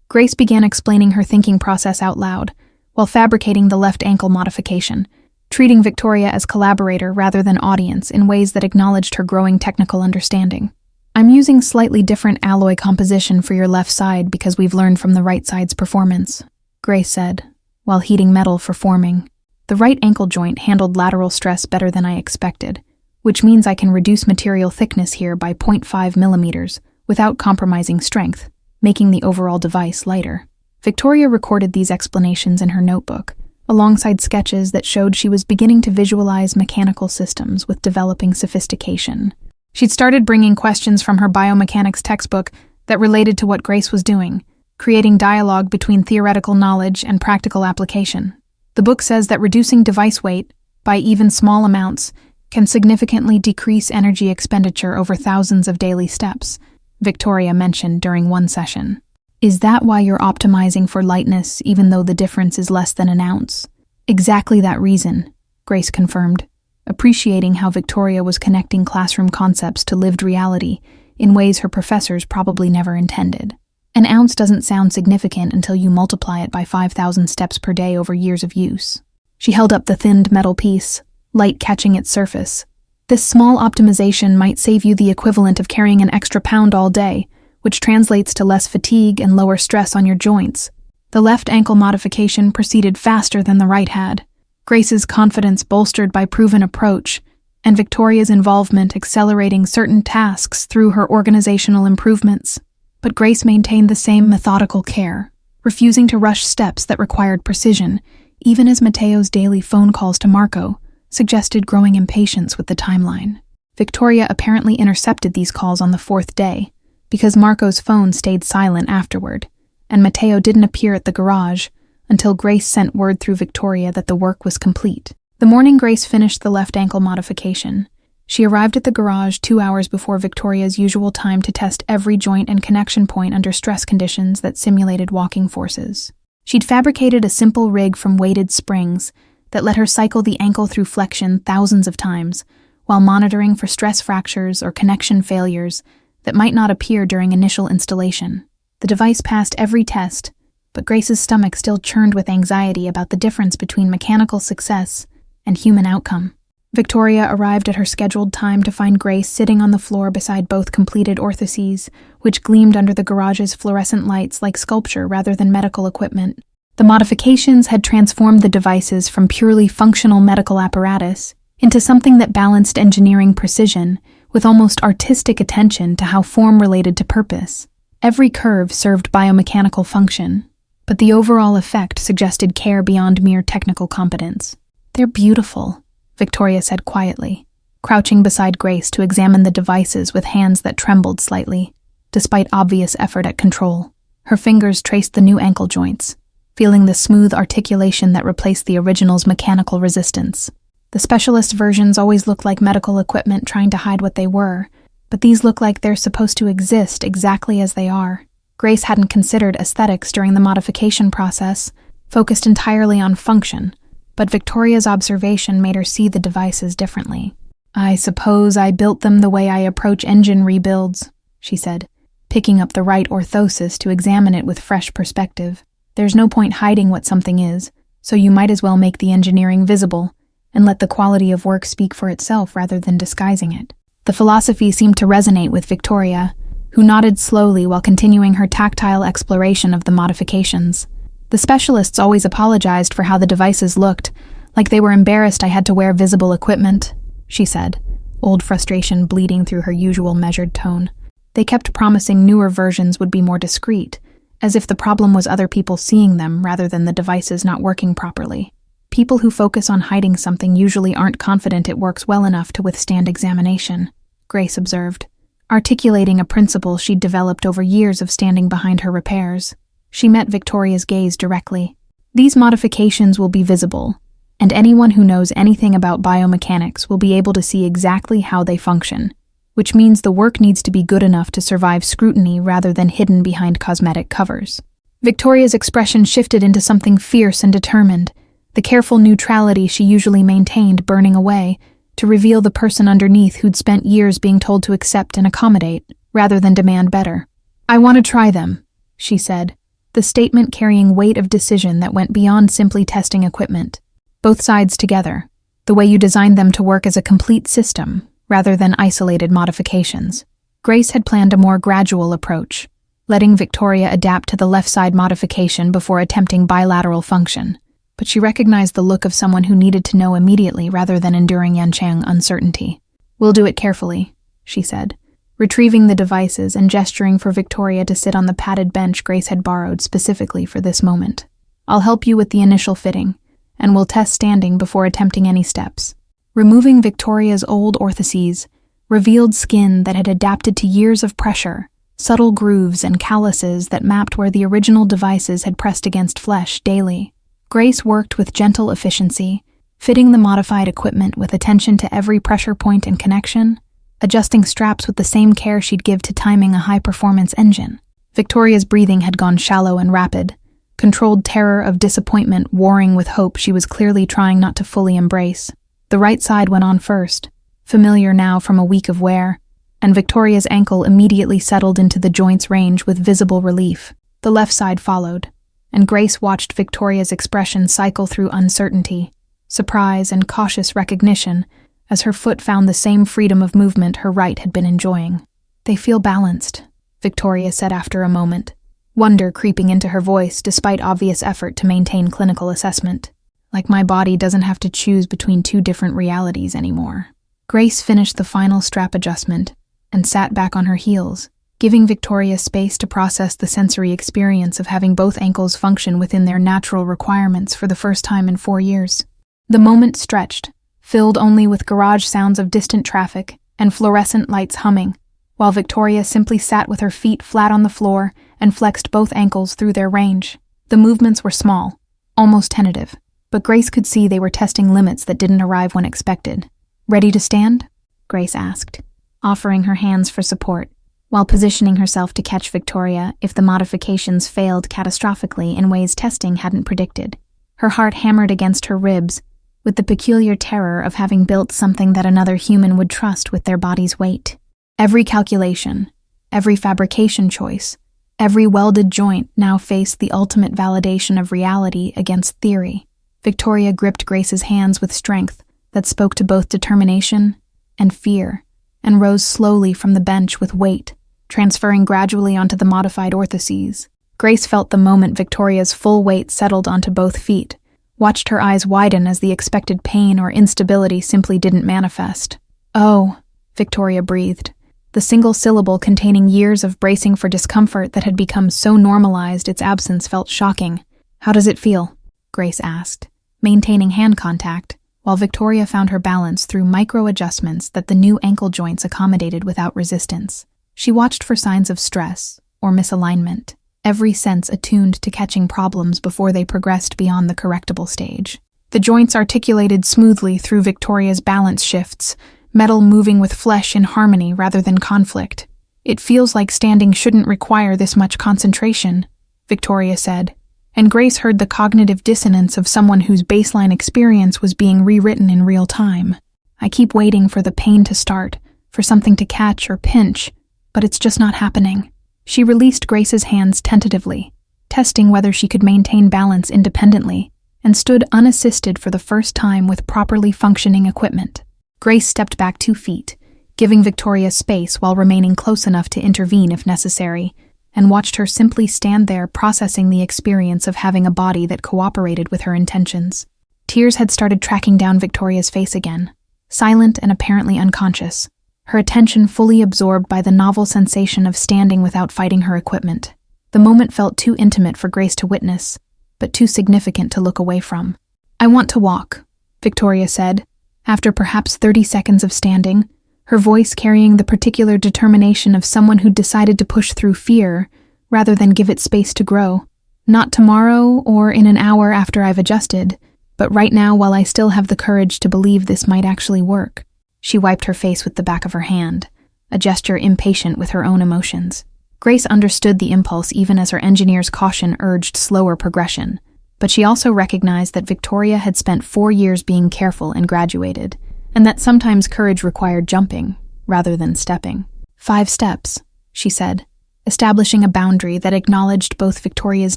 Grace began explaining her thinking process out loud, while fabricating the left ankle modification, treating Victoria as collaborator rather than audience in ways that acknowledged her growing technical understanding. "I'm using slightly different alloy composition for your left side because we've learned from the right side's performance," Grace said, while heating metal for forming. "The right ankle joint handled lateral stress better than I expected, which means I can reduce material thickness here by 0.5 millimeters without compromising strength, making the overall device lighter. Victoria recorded these explanations in her notebook, alongside sketches that showed she was beginning to visualize mechanical systems with developing sophistication. She'd started bringing questions from her biomechanics textbook that related to what Grace was doing, creating dialogue between theoretical knowledge and practical application. The book says that reducing device weight, by even small amounts, can significantly decrease energy expenditure over thousands of daily steps, Victoria mentioned during one session. Is that why you're optimizing for lightness even though the difference is less than an ounce? Exactly that reason, Grace confirmed, appreciating how Victoria was connecting classroom concepts to lived reality in ways her professors probably never intended. An ounce doesn't sound significant until you multiply it by 5,000 steps per day over years of use. She held up the thinned metal piece, light catching its surface. This small optimization might save you the equivalent of carrying an extra pound all day, which translates to less fatigue and lower stress on your joints. The left ankle modification proceeded faster than the right had, Grace's confidence bolstered by proven approach, and Victoria's involvement accelerating certain tasks through her organizational improvements. But Grace maintained the same methodical care, refusing to rush steps that required precision, even as Matteo's daily phone calls to Marco suggested growing impatience with the timeline. Victoria apparently intercepted these calls on the fourth day, because Marco's phone stayed silent afterward, and Matteo didn't appear at the garage until Grace sent word through Victoria that the work was complete. The morning Grace finished the left ankle modification, she arrived at the garage 2 hours before Victoria's usual time to test every joint and connection point under stress conditions that simulated walking forces. She'd fabricated a simple rig from weighted springs that let her cycle the ankle through flexion thousands of times, while monitoring for stress fractures or connection failures that might not appear during initial installation. The device passed every test, but Grace's stomach still churned with anxiety about the difference between mechanical success and human outcome. Victoria arrived at her scheduled time to find Grace sitting on the floor beside both completed orthoses, which gleamed under the garage's fluorescent lights like sculpture rather than medical equipment. The modifications had transformed the devices from purely functional medical apparatus into something that balanced engineering precision with almost artistic attention to how form related to purpose. Every curve served biomechanical function, but the overall effect suggested care beyond mere technical competence. "They're beautiful," Victoria said quietly, crouching beside Grace to examine the devices with hands that trembled slightly, despite obvious effort at control. Her fingers traced the new ankle joints, feeling the smooth articulation that replaced the original's mechanical resistance. The specialist versions always looked like medical equipment trying to hide what they were, but these look like they're supposed to exist exactly as they are. Grace hadn't considered aesthetics during the modification process, focused entirely on function, but Victoria's observation made her see the devices differently. "I suppose I built them the way I approach engine rebuilds," she said, picking up the right orthosis to examine it with fresh perspective. "There's no point hiding what something is, so you might as well make the engineering visible and let the quality of work speak for itself rather than disguising it." The philosophy seemed to resonate with Victoria, who nodded slowly while continuing her tactile exploration of the modifications. "The specialists always apologized for how the devices looked, like they were embarrassed I had to wear visible equipment," she said, old frustration bleeding through her usual measured tone. "They kept promising newer versions would be more discreet, as if the problem was other people seeing them rather than the devices not working properly. People who focus on hiding something usually aren't confident it works well enough to withstand examination," Grace observed, articulating a principle she'd developed over years of standing behind her repairs. She met Victoria's gaze directly. "These modifications will be visible, and anyone who knows anything about biomechanics will be able to see exactly how they function, which means the work needs to be good enough to survive scrutiny rather than hidden behind cosmetic covers." Victoria's expression shifted into something fierce and determined, the careful neutrality she usually maintained burning away, to reveal the person underneath who'd spent years being told to accept and accommodate, rather than demand better. "I want to try them," she said, the statement carrying weight of decision that went beyond simply testing equipment. Both sides together, the way you designed them to work as a complete system, rather than isolated modifications. Grace had planned a more gradual approach, letting Victoria adapt to the left side modification before attempting bilateral function. But she recognized the look of someone who needed to know immediately rather than enduring Yanchang uncertainty. "We'll do it carefully," she said, retrieving the devices and gesturing for Victoria to sit on the padded bench Grace had borrowed specifically for this moment. "I'll help you with the initial fitting, and we'll test standing before attempting any steps." Removing Victoria's old orthoses revealed skin that had adapted to years of pressure, subtle grooves and calluses that mapped where the original devices had pressed against flesh daily. Grace worked with gentle efficiency, fitting the modified equipment with attention to every pressure point and connection, adjusting straps with the same care she'd give to timing a high-performance engine. Victoria's breathing had gone shallow and rapid, controlled terror of disappointment warring with hope she was clearly trying not to fully embrace. The right side went on first, familiar now from a week of wear, and Victoria's ankle immediately settled into the joint's range with visible relief. The left side followed, and Grace watched Victoria's expression cycle through uncertainty, surprise, and cautious recognition as her foot found the same freedom of movement her right had been enjoying. "They feel balanced," Victoria said after a moment, wonder creeping into her voice despite obvious effort to maintain clinical assessment. "Like my body doesn't have to choose between two different realities anymore." Grace finished the final strap adjustment and sat back on her heels, giving Victoria space to process the sensory experience of having both ankles function within their natural requirements for the first time in 4 years. The moment stretched, filled only with garage sounds of distant traffic and fluorescent lights humming, while Victoria simply sat with her feet flat on the floor and flexed both ankles through their range. The movements were small, almost tentative, but Grace could see they were testing limits that didn't arrive when expected. "Ready to stand?" Grace asked, offering her hands for support, while positioning herself to catch Victoria if the modifications failed catastrophically in ways testing hadn't predicted. Her heart hammered against her ribs, with the peculiar terror of having built something that another human would trust with their body's weight. Every calculation, every fabrication choice, every welded joint now faced the ultimate validation of reality against theory. Victoria gripped Grace's hands with strength that spoke to both determination and fear, and rose slowly from the bench with weight, transferring gradually onto the modified orthoses. Grace felt the moment Victoria's full weight settled onto both feet, watched her eyes widen as the expected pain or instability simply didn't manifest. "Oh," Victoria breathed, the single syllable containing years of bracing for discomfort that had become so normalized its absence felt shocking. "How does it feel?" Grace asked, maintaining hand contact, while Victoria found her balance through micro-adjustments that the new ankle joints accommodated without resistance. She watched for signs of stress or misalignment, every sense attuned to catching problems before they progressed beyond the correctable stage. The joints articulated smoothly through Victoria's balance shifts, metal moving with flesh in harmony rather than conflict. "It feels like standing shouldn't require this much concentration," Victoria said, and Grace heard the cognitive dissonance of someone whose baseline experience was being rewritten in real time. "I keep waiting for the pain to start, for something to catch or pinch, but it's just not happening." She released Grace's hands tentatively, testing whether she could maintain balance independently, and stood unassisted for the first time with properly functioning equipment. Grace stepped back 2 feet, giving Victoria space while remaining close enough to intervene if necessary, and watched her simply stand there processing the experience of having a body that cooperated with her intentions. Tears had started tracking down Victoria's face again, silent and apparently unconscious, her attention fully absorbed by the novel sensation of standing without fighting her equipment. The moment felt too intimate for Grace to witness, but too significant to look away from. "I want to walk," Victoria said, after perhaps 30 seconds of standing, her voice carrying the particular determination of someone who'd decided to push through fear rather than give it space to grow. "Not tomorrow or in an hour after I've adjusted, but right now while I still have the courage to believe this might actually work." She wiped her face with the back of her hand, a gesture impatient with her own emotions. Grace understood the impulse even as her engineer's caution urged slower progression, but she also recognized that Victoria had spent 4 years being careful and graduated, and that sometimes courage required jumping, rather than stepping. 5 steps, she said, establishing a boundary that acknowledged both Victoria's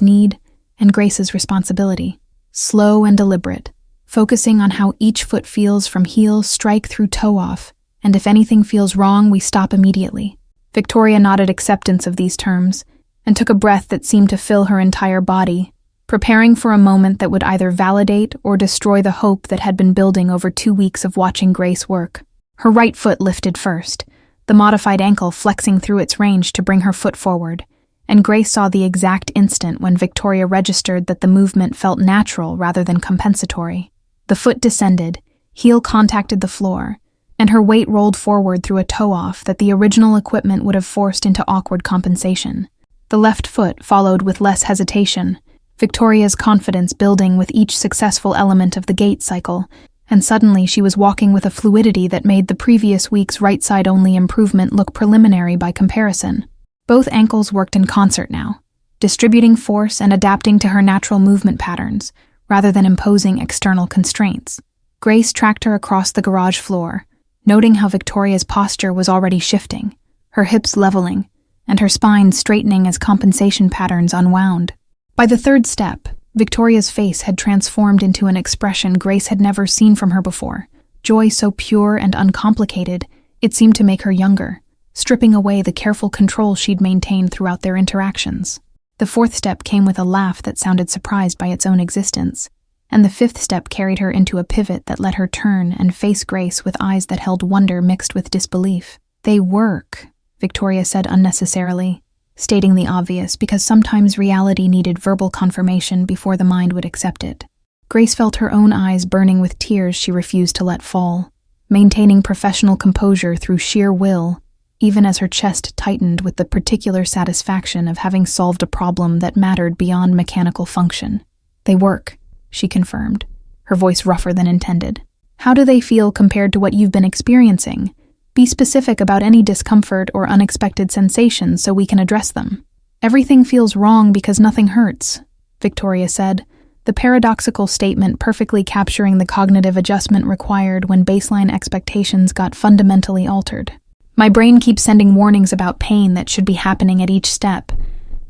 need and Grace's responsibility. Slow and deliberate, focusing on how each foot feels from heel strike through toe off, and if anything feels wrong, we stop immediately. Victoria nodded acceptance of these terms, and took a breath that seemed to fill her entire body, preparing for a moment that would either validate or destroy the hope that had been building over 2 weeks of watching Grace work. Her right foot lifted first, the modified ankle flexing through its range to bring her foot forward, and Grace saw the exact instant when Victoria registered that the movement felt natural rather than compensatory. The foot descended, heel contacted the floor, and her weight rolled forward through a toe-off that the original equipment would have forced into awkward compensation. The left foot followed with less hesitation, Victoria's confidence building with each successful element of the gait cycle, and suddenly she was walking with a fluidity that made the previous week's right-side-only improvement look preliminary by comparison. Both ankles worked in concert now, distributing force and adapting to her natural movement patterns, rather than imposing external constraints. Grace tracked her across the garage floor, noting how Victoria's posture was already shifting, her hips leveling, and her spine straightening as compensation patterns unwound. By the third step, Victoria's face had transformed into an expression Grace had never seen from her before, joy so pure and uncomplicated it seemed to make her younger, stripping away the careful control she'd maintained throughout their interactions. The fourth step came with a laugh that sounded surprised by its own existence, and the fifth step carried her into a pivot that let her turn and face Grace with eyes that held wonder mixed with disbelief. "They work," Victoria said unnecessarily, stating the obvious because sometimes reality needed verbal confirmation before the mind would accept it. Grace felt her own eyes burning with tears she refused to let fall, maintaining professional composure through sheer will, even as her chest tightened with the particular satisfaction of having solved a problem that mattered beyond mechanical function. "They work," she confirmed, her voice rougher than intended. "How do they feel compared to what you've been experiencing? Be specific about any discomfort or unexpected sensations so we can address them." "Everything feels wrong because nothing hurts," Victoria said, the paradoxical statement perfectly capturing the cognitive adjustment required when baseline expectations got fundamentally altered. "My brain keeps sending warnings about pain that should be happening at each step,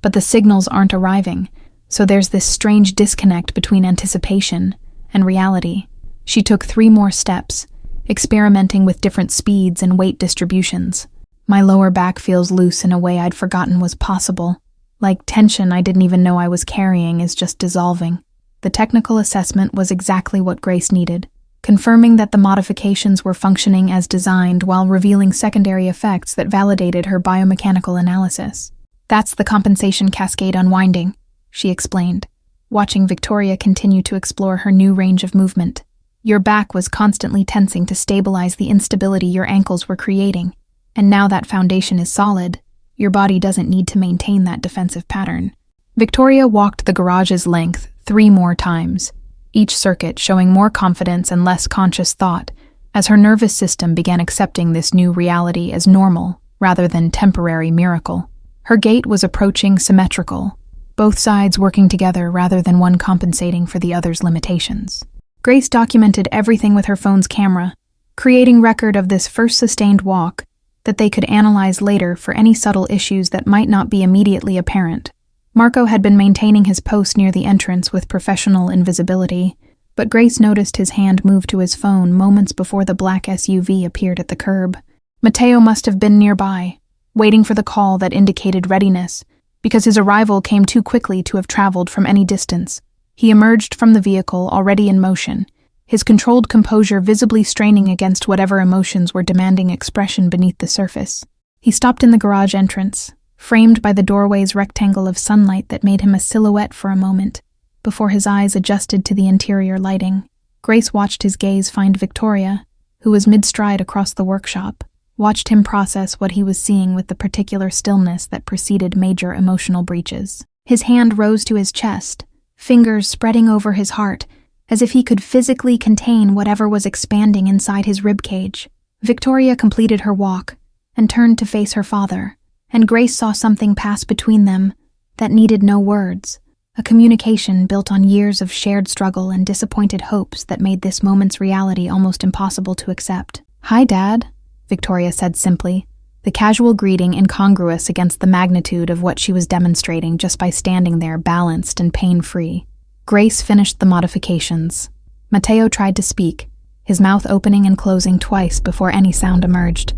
but the signals aren't arriving, so there's this strange disconnect between anticipation and reality." She took 3 more steps, experimenting with different speeds and weight distributions. "My lower back feels loose in a way I'd forgotten was possible. Like tension I didn't even know I was carrying is just dissolving." The technical assessment was exactly what Grace needed, confirming that the modifications were functioning as designed while revealing secondary effects that validated her biomechanical analysis. "That's the compensation cascade unwinding," she explained, watching Victoria continue to explore her new range of movement. "Your back was constantly tensing to stabilize the instability your ankles were creating, and now that foundation is solid, your body doesn't need to maintain that defensive pattern." Victoria walked the garage's length 3 more times, each circuit showing more confidence and less conscious thought, as her nervous system began accepting this new reality as normal rather than temporary miracle. Her gait was approaching symmetrical, both sides working together rather than one compensating for the other's limitations. Grace documented everything with her phone's camera, creating record of this first sustained walk that they could analyze later for any subtle issues that might not be immediately apparent. Marco had been maintaining his post near the entrance with professional invisibility, but Grace noticed his hand move to his phone moments before the black SUV appeared at the curb. Matteo must have been nearby, waiting for the call that indicated readiness, because his arrival came too quickly to have traveled from any distance. He emerged from the vehicle already in motion, his controlled composure visibly straining against whatever emotions were demanding expression beneath the surface. He stopped in the garage entrance, framed by the doorway's rectangle of sunlight that made him a silhouette for a moment, before his eyes adjusted to the interior lighting. Grace watched his gaze find Victoria, who was mid-stride across the workshop, watched him process what he was seeing with the particular stillness that preceded major emotional breaches. His hand rose to his chest, fingers spreading over his heart, as if he could physically contain whatever was expanding inside his ribcage. Victoria completed her walk and turned to face her father, and Grace saw something pass between them that needed no words, a communication built on years of shared struggle and disappointed hopes that made this moment's reality almost impossible to accept. "Hi, Dad," Victoria said simply, the casual greeting incongruous against the magnitude of what she was demonstrating just by standing there balanced and pain-free. Grace finished the modifications. Matteo tried to speak, his mouth opening and closing twice before any sound emerged,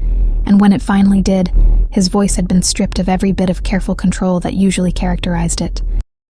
and when it finally did, his voice had been stripped of every bit of careful control that usually characterized it.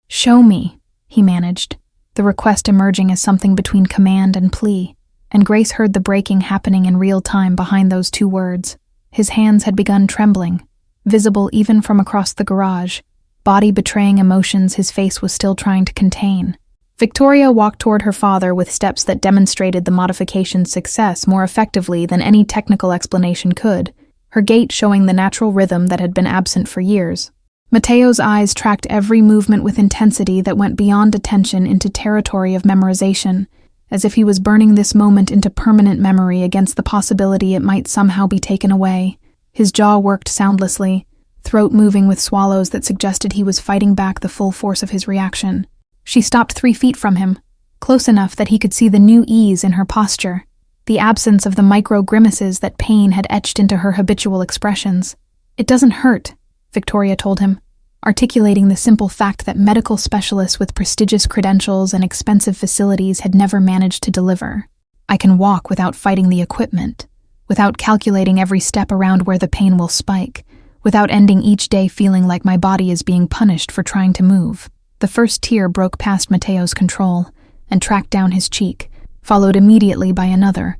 "Show me," he managed, the request emerging as something between command and plea. and Grace heard the breaking happening in real time behind those two words. His hands had begun trembling, visible even from across the garage, body betraying emotions his face was still trying to contain. Victoria walked toward her father with steps that demonstrated the modification's success more effectively than any technical explanation could, her gait showing the natural rhythm that had been absent for years. Matteo's eyes tracked every movement with intensity that went beyond attention into territory of memorization, as if he was burning this moment into permanent memory against the possibility it might somehow be taken away. His jaw worked soundlessly, throat moving with swallows that suggested he was fighting back the full force of his reaction. She stopped 3 feet from him, close enough that he could see the new ease in her posture, the absence of the micro-grimaces that pain had etched into her habitual expressions. "It doesn't hurt," Victoria told him, articulating the simple fact that medical specialists with prestigious credentials and expensive facilities had never managed to deliver. "I can walk without fighting the equipment, without calculating every step around where the pain will spike, without ending each day feeling like my body is being punished for trying to move." The first tear broke past Matteo's control and tracked down his cheek, followed immediately by another,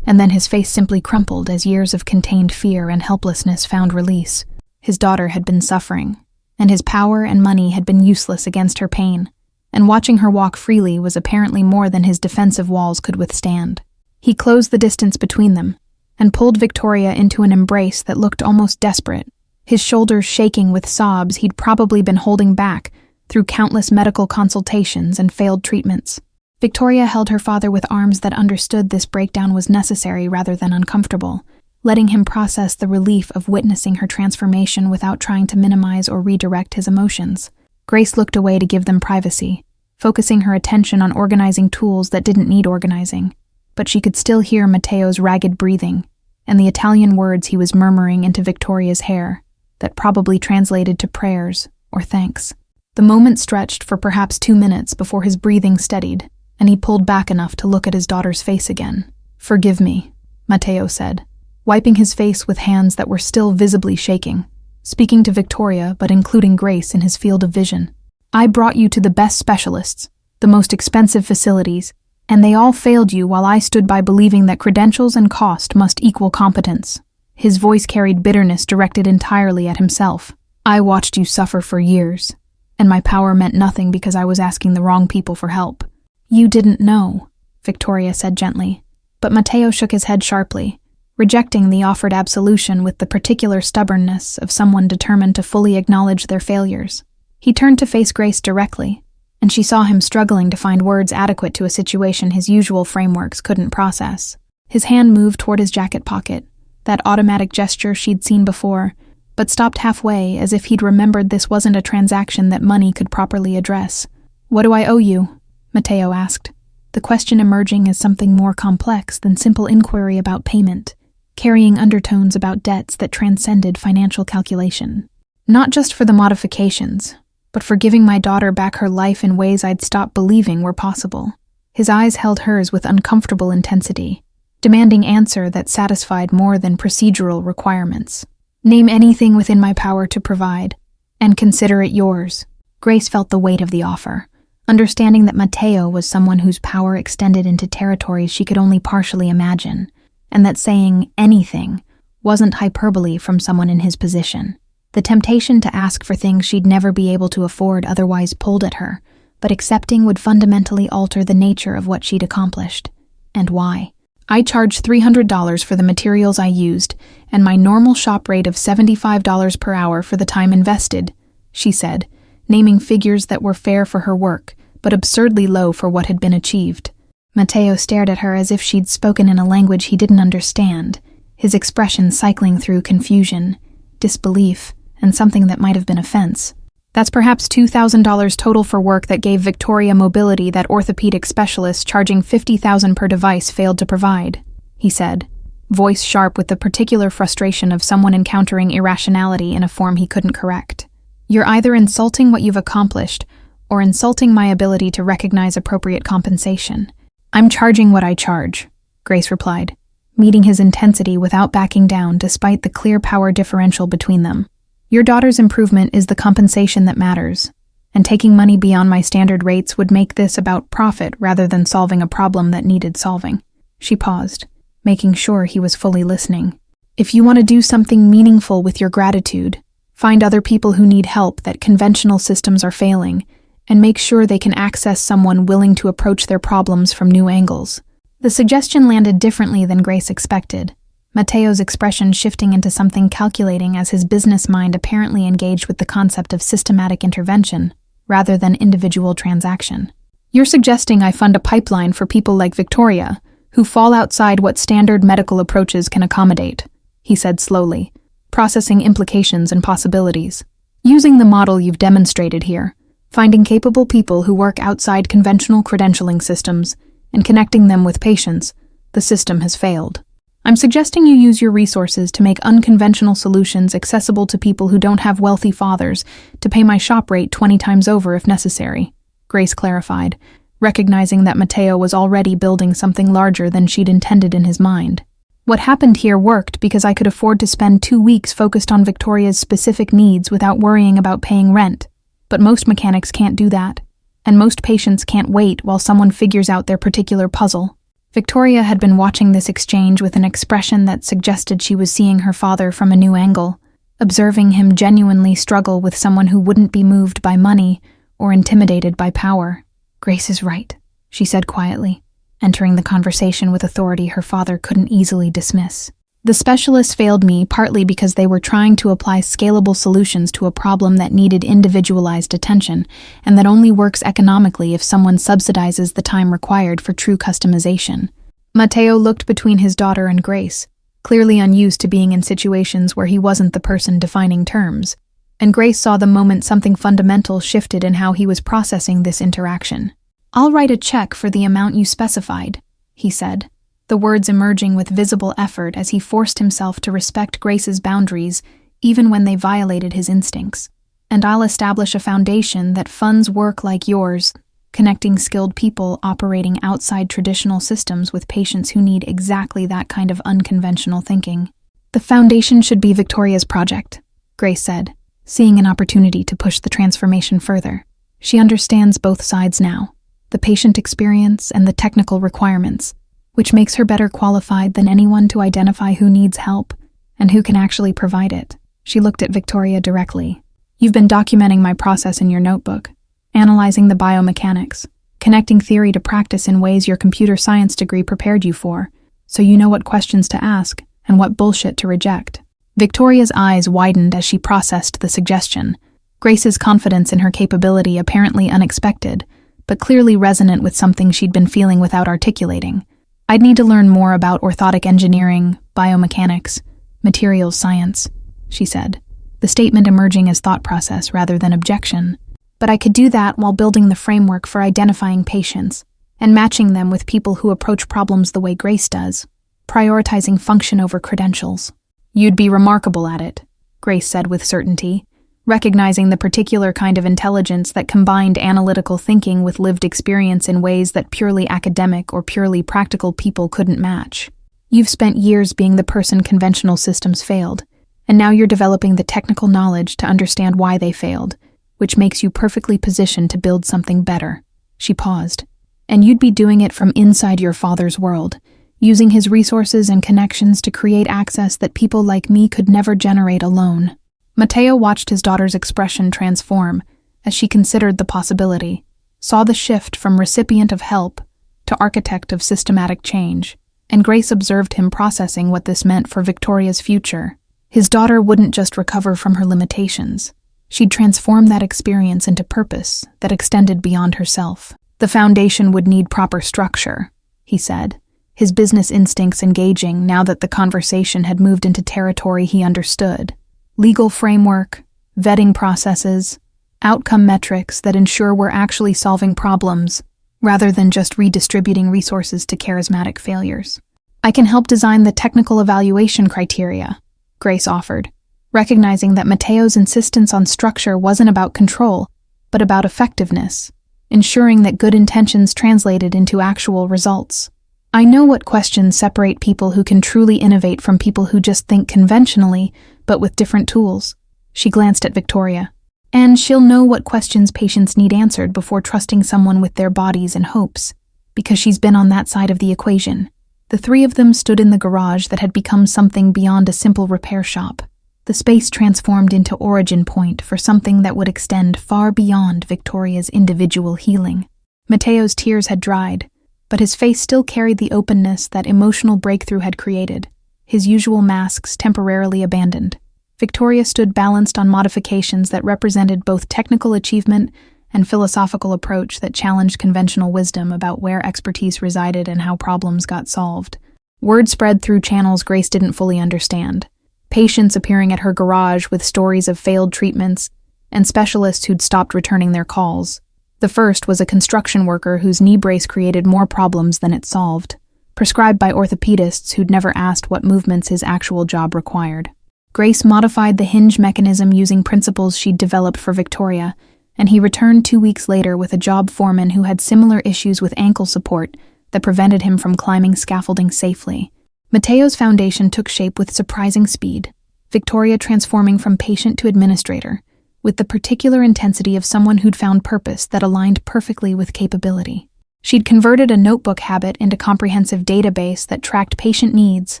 and then his face simply crumpled as years of contained fear and helplessness found release. His daughter had been suffering, and his power and money had been useless against her pain, and watching her walk freely was apparently more than his defensive walls could withstand. He closed the distance between them and pulled Victoria into an embrace that looked almost desperate, his shoulders shaking with sobs he'd probably been holding back through countless medical consultations and failed treatments. Victoria held her father with arms that understood this breakdown was necessary rather than uncomfortable, letting him process the relief of witnessing her transformation without trying to minimize or redirect his emotions. Grace looked away to give them privacy, focusing her attention on organizing tools that didn't need organizing, but she could still hear Matteo's ragged breathing and the Italian words he was murmuring into Victoria's hair that probably translated to prayers or thanks. The moment stretched for perhaps 2 minutes before his breathing steadied, and he pulled back enough to look at his daughter's face again. "Forgive me," Matteo said, wiping his face with hands that were still visibly shaking, speaking to Victoria but including Grace in his field of vision. "I brought you to the best specialists, the most expensive facilities, and they all failed you while I stood by believing that credentials and cost must equal competence." His voice carried bitterness directed entirely at himself. "I watched you suffer for years, and my power meant nothing because I was asking the wrong people for help." "You didn't know," Victoria said gently, but Matteo shook his head sharply, rejecting the offered absolution with the particular stubbornness of someone determined to fully acknowledge their failures. He turned to face Grace directly, and she saw him struggling to find words adequate to a situation his usual frameworks couldn't process. His hand moved toward his jacket pocket, that automatic gesture she'd seen before, but stopped halfway as if he'd remembered this wasn't a transaction that money could properly address. "What do I owe you?" Matteo asked, the question emerging as something more complex than simple inquiry about payment, carrying undertones about debts that transcended financial calculation. "Not just for the modifications, but for giving my daughter back her life in ways I'd stopped believing were possible." His eyes held hers with uncomfortable intensity, demanding answer that satisfied more than procedural requirements. "Name anything within my power to provide, and consider it yours." Grace felt the weight of the offer, understanding that Matteo was someone whose power extended into territories she could only partially imagine, and that saying anything wasn't hyperbole from someone in his position. The temptation to ask for things she'd never be able to afford otherwise pulled at her, but accepting would fundamentally alter the nature of what she'd accomplished. And why? "I charge $300 for the materials I used, and my normal shop rate of $75 per hour for the time invested," she said, naming figures that were fair for her work, but absurdly low for what had been achieved. Matteo stared at her as if she'd spoken in a language he didn't understand, his expression cycling through confusion, disbelief, and something that might have been offense. "That's perhaps $2,000 total for work that gave Victoria mobility that orthopedic specialists charging $50,000 per device failed to provide," he said, voice sharp with the particular frustration of someone encountering irrationality in a form he couldn't correct. "You're either insulting what you've accomplished or insulting my ability to recognize appropriate compensation." "I'm charging what I charge," Grace replied, meeting his intensity without backing down despite the clear power differential between them. "Your daughter's improvement is the compensation that matters, and taking money beyond my standard rates would make this about profit rather than solving a problem that needed solving." She paused, making sure he was fully listening. If you want to do something meaningful with your gratitude, find other people who need help that conventional systems are failing, and make sure they can access someone willing to approach their problems from new angles. The suggestion landed differently than Grace expected, Mateo's expression shifting into something calculating as his business mind apparently engaged with the concept of systematic intervention, rather than individual transaction. You're suggesting I fund a pipeline for people like Victoria, who fall outside what standard medical approaches can accommodate, he said slowly, processing implications and possibilities. Using the model you've demonstrated here, finding capable people who work outside conventional credentialing systems and connecting them with patients, the system has failed. I'm suggesting you use your resources to make unconventional solutions accessible to people who don't have wealthy fathers to pay my shop rate 20 times over if necessary, Grace clarified, recognizing that Mateo was already building something larger than she'd intended in his mind. What happened here worked because I could afford to spend 2 weeks focused on Victoria's specific needs without worrying about paying rent. But most mechanics can't do that, and most patients can't wait while someone figures out their particular puzzle. Victoria had been watching this exchange with an expression that suggested she was seeing her father from a new angle, observing him genuinely struggle with someone who wouldn't be moved by money or intimidated by power. Grace is right, she said quietly, entering the conversation with authority her father couldn't easily dismiss. The specialists failed me partly because they were trying to apply scalable solutions to a problem that needed individualized attention, and that only works economically if someone subsidizes the time required for true customization. Mateo looked between his daughter and Grace, clearly unused to being in situations where he wasn't the person defining terms, and Grace saw the moment something fundamental shifted in how he was processing this interaction. "I'll write a check for the amount you specified," he said, the words emerging with visible effort as he forced himself to respect Grace's boundaries even when they violated his instincts. "And I'll establish a foundation that funds work like yours, connecting skilled people operating outside traditional systems with patients who need exactly that kind of unconventional thinking." "The foundation should be Victoria's project," Grace said, seeing an opportunity to push the transformation further. She understands both sides now, the patient experience and the technical requirements, which makes her better qualified than anyone to identify who needs help and who can actually provide it. She looked at Victoria directly. "You've been documenting my process in your notebook, analyzing the biomechanics, connecting theory to practice in ways your computer science degree prepared you for, so you know what questions to ask and what bullshit to reject." Victoria's eyes widened as she processed the suggestion, Grace's confidence in her capability apparently unexpected, but clearly resonant with something she'd been feeling without articulating. "I'd need to learn more about orthotic engineering, biomechanics, materials science," she said, the statement emerging as thought process rather than objection. "But I could do that while building the framework for identifying patients and matching them with people who approach problems the way Grace does, prioritizing function over credentials." "You'd be remarkable at it," Grace said with certainty, recognizing the particular kind of intelligence that combined analytical thinking with lived experience in ways that purely academic or purely practical people couldn't match. "You've spent years being the person conventional systems failed, and now you're developing the technical knowledge to understand why they failed, which makes you perfectly positioned to build something better." She paused. "And you'd be doing it from inside your father's world, using his resources and connections to create access that people like me could never generate alone." Mateo watched his daughter's expression transform as she considered the possibility, saw the shift from recipient of help to architect of systematic change, and Grace observed him processing what this meant for Victoria's future. His daughter wouldn't just recover from her limitations. She'd transform that experience into purpose that extended beyond herself. "The foundation would need proper structure," he said, his business instincts engaging now that the conversation had moved into territory he understood. "Legal framework, vetting processes, outcome metrics that ensure we're actually solving problems, rather than just redistributing resources to charismatic failures. I can help design the technical evaluation criteria," Grace offered, recognizing that Mateo's insistence on structure wasn't about control, but about effectiveness, ensuring that good intentions translated into actual results. "I know what questions separate people who can truly innovate from people who just think conventionally, but with different tools." She glanced at Victoria. "And she'll know what questions patients need answered before trusting someone with their bodies and hopes, because she's been on that side of the equation." The three of them stood in the garage that had become something beyond a simple repair shop. The space transformed into origin point for something that would extend far beyond Victoria's individual healing. Matteo's tears had dried, but his face still carried the openness that emotional breakthrough had created, his usual masks temporarily abandoned. Victoria stood balanced on modifications that represented both technical achievement and philosophical approach that challenged conventional wisdom about where expertise resided and how problems got solved. Word spread through channels Grace didn't fully understand. Patients appearing at her garage with stories of failed treatments, and specialists who'd stopped returning their calls. The first was a construction worker whose knee brace created more problems than it solved, prescribed by orthopedists who'd never asked what movements his actual job required. Grace modified the hinge mechanism using principles she'd developed for Victoria, and he returned 2 weeks later with a job foreman who had similar issues with ankle support that prevented him from climbing scaffolding safely. Matteo's foundation took shape with surprising speed, Victoria transforming from patient to administrator, with the particular intensity of someone who'd found purpose that aligned perfectly with capability. She'd converted a notebook habit into a comprehensive database that tracked patient needs,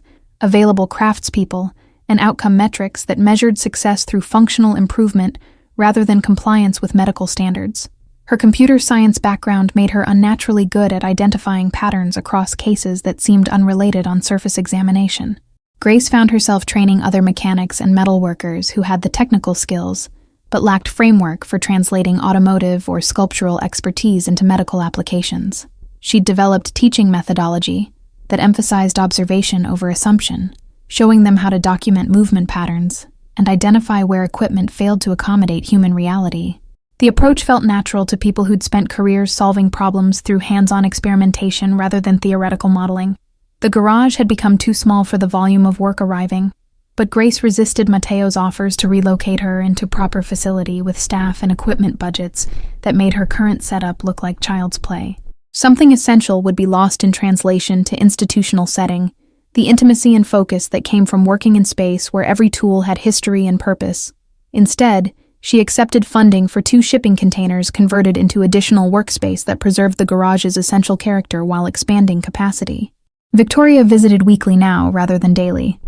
available craftspeople, and outcome metrics that measured success through functional improvement rather than compliance with medical standards. Her computer science background made her unnaturally good at identifying patterns across cases that seemed unrelated on surface examination. Grace found herself training other mechanics and metal workers who had the technical skills, but lacked framework for translating automotive or sculptural expertise into medical applications. She'd developed teaching methodology that emphasized observation over assumption, showing them how to document movement patterns and identify where equipment failed to accommodate human reality. The approach felt natural to people who'd spent careers solving problems through hands-on experimentation rather than theoretical modeling. The garage had become too small for the volume of work arriving, but Grace resisted Matteo's offers to relocate her into proper facility with staff and equipment budgets that made her current setup look like child's play. Something essential would be lost in translation to institutional setting, the intimacy and focus that came from working in space where every tool had history and purpose. Instead, she accepted funding for 2 shipping containers converted into additional workspace that preserved the garage's essential character while expanding capacity. Victoria visited weekly now rather than daily,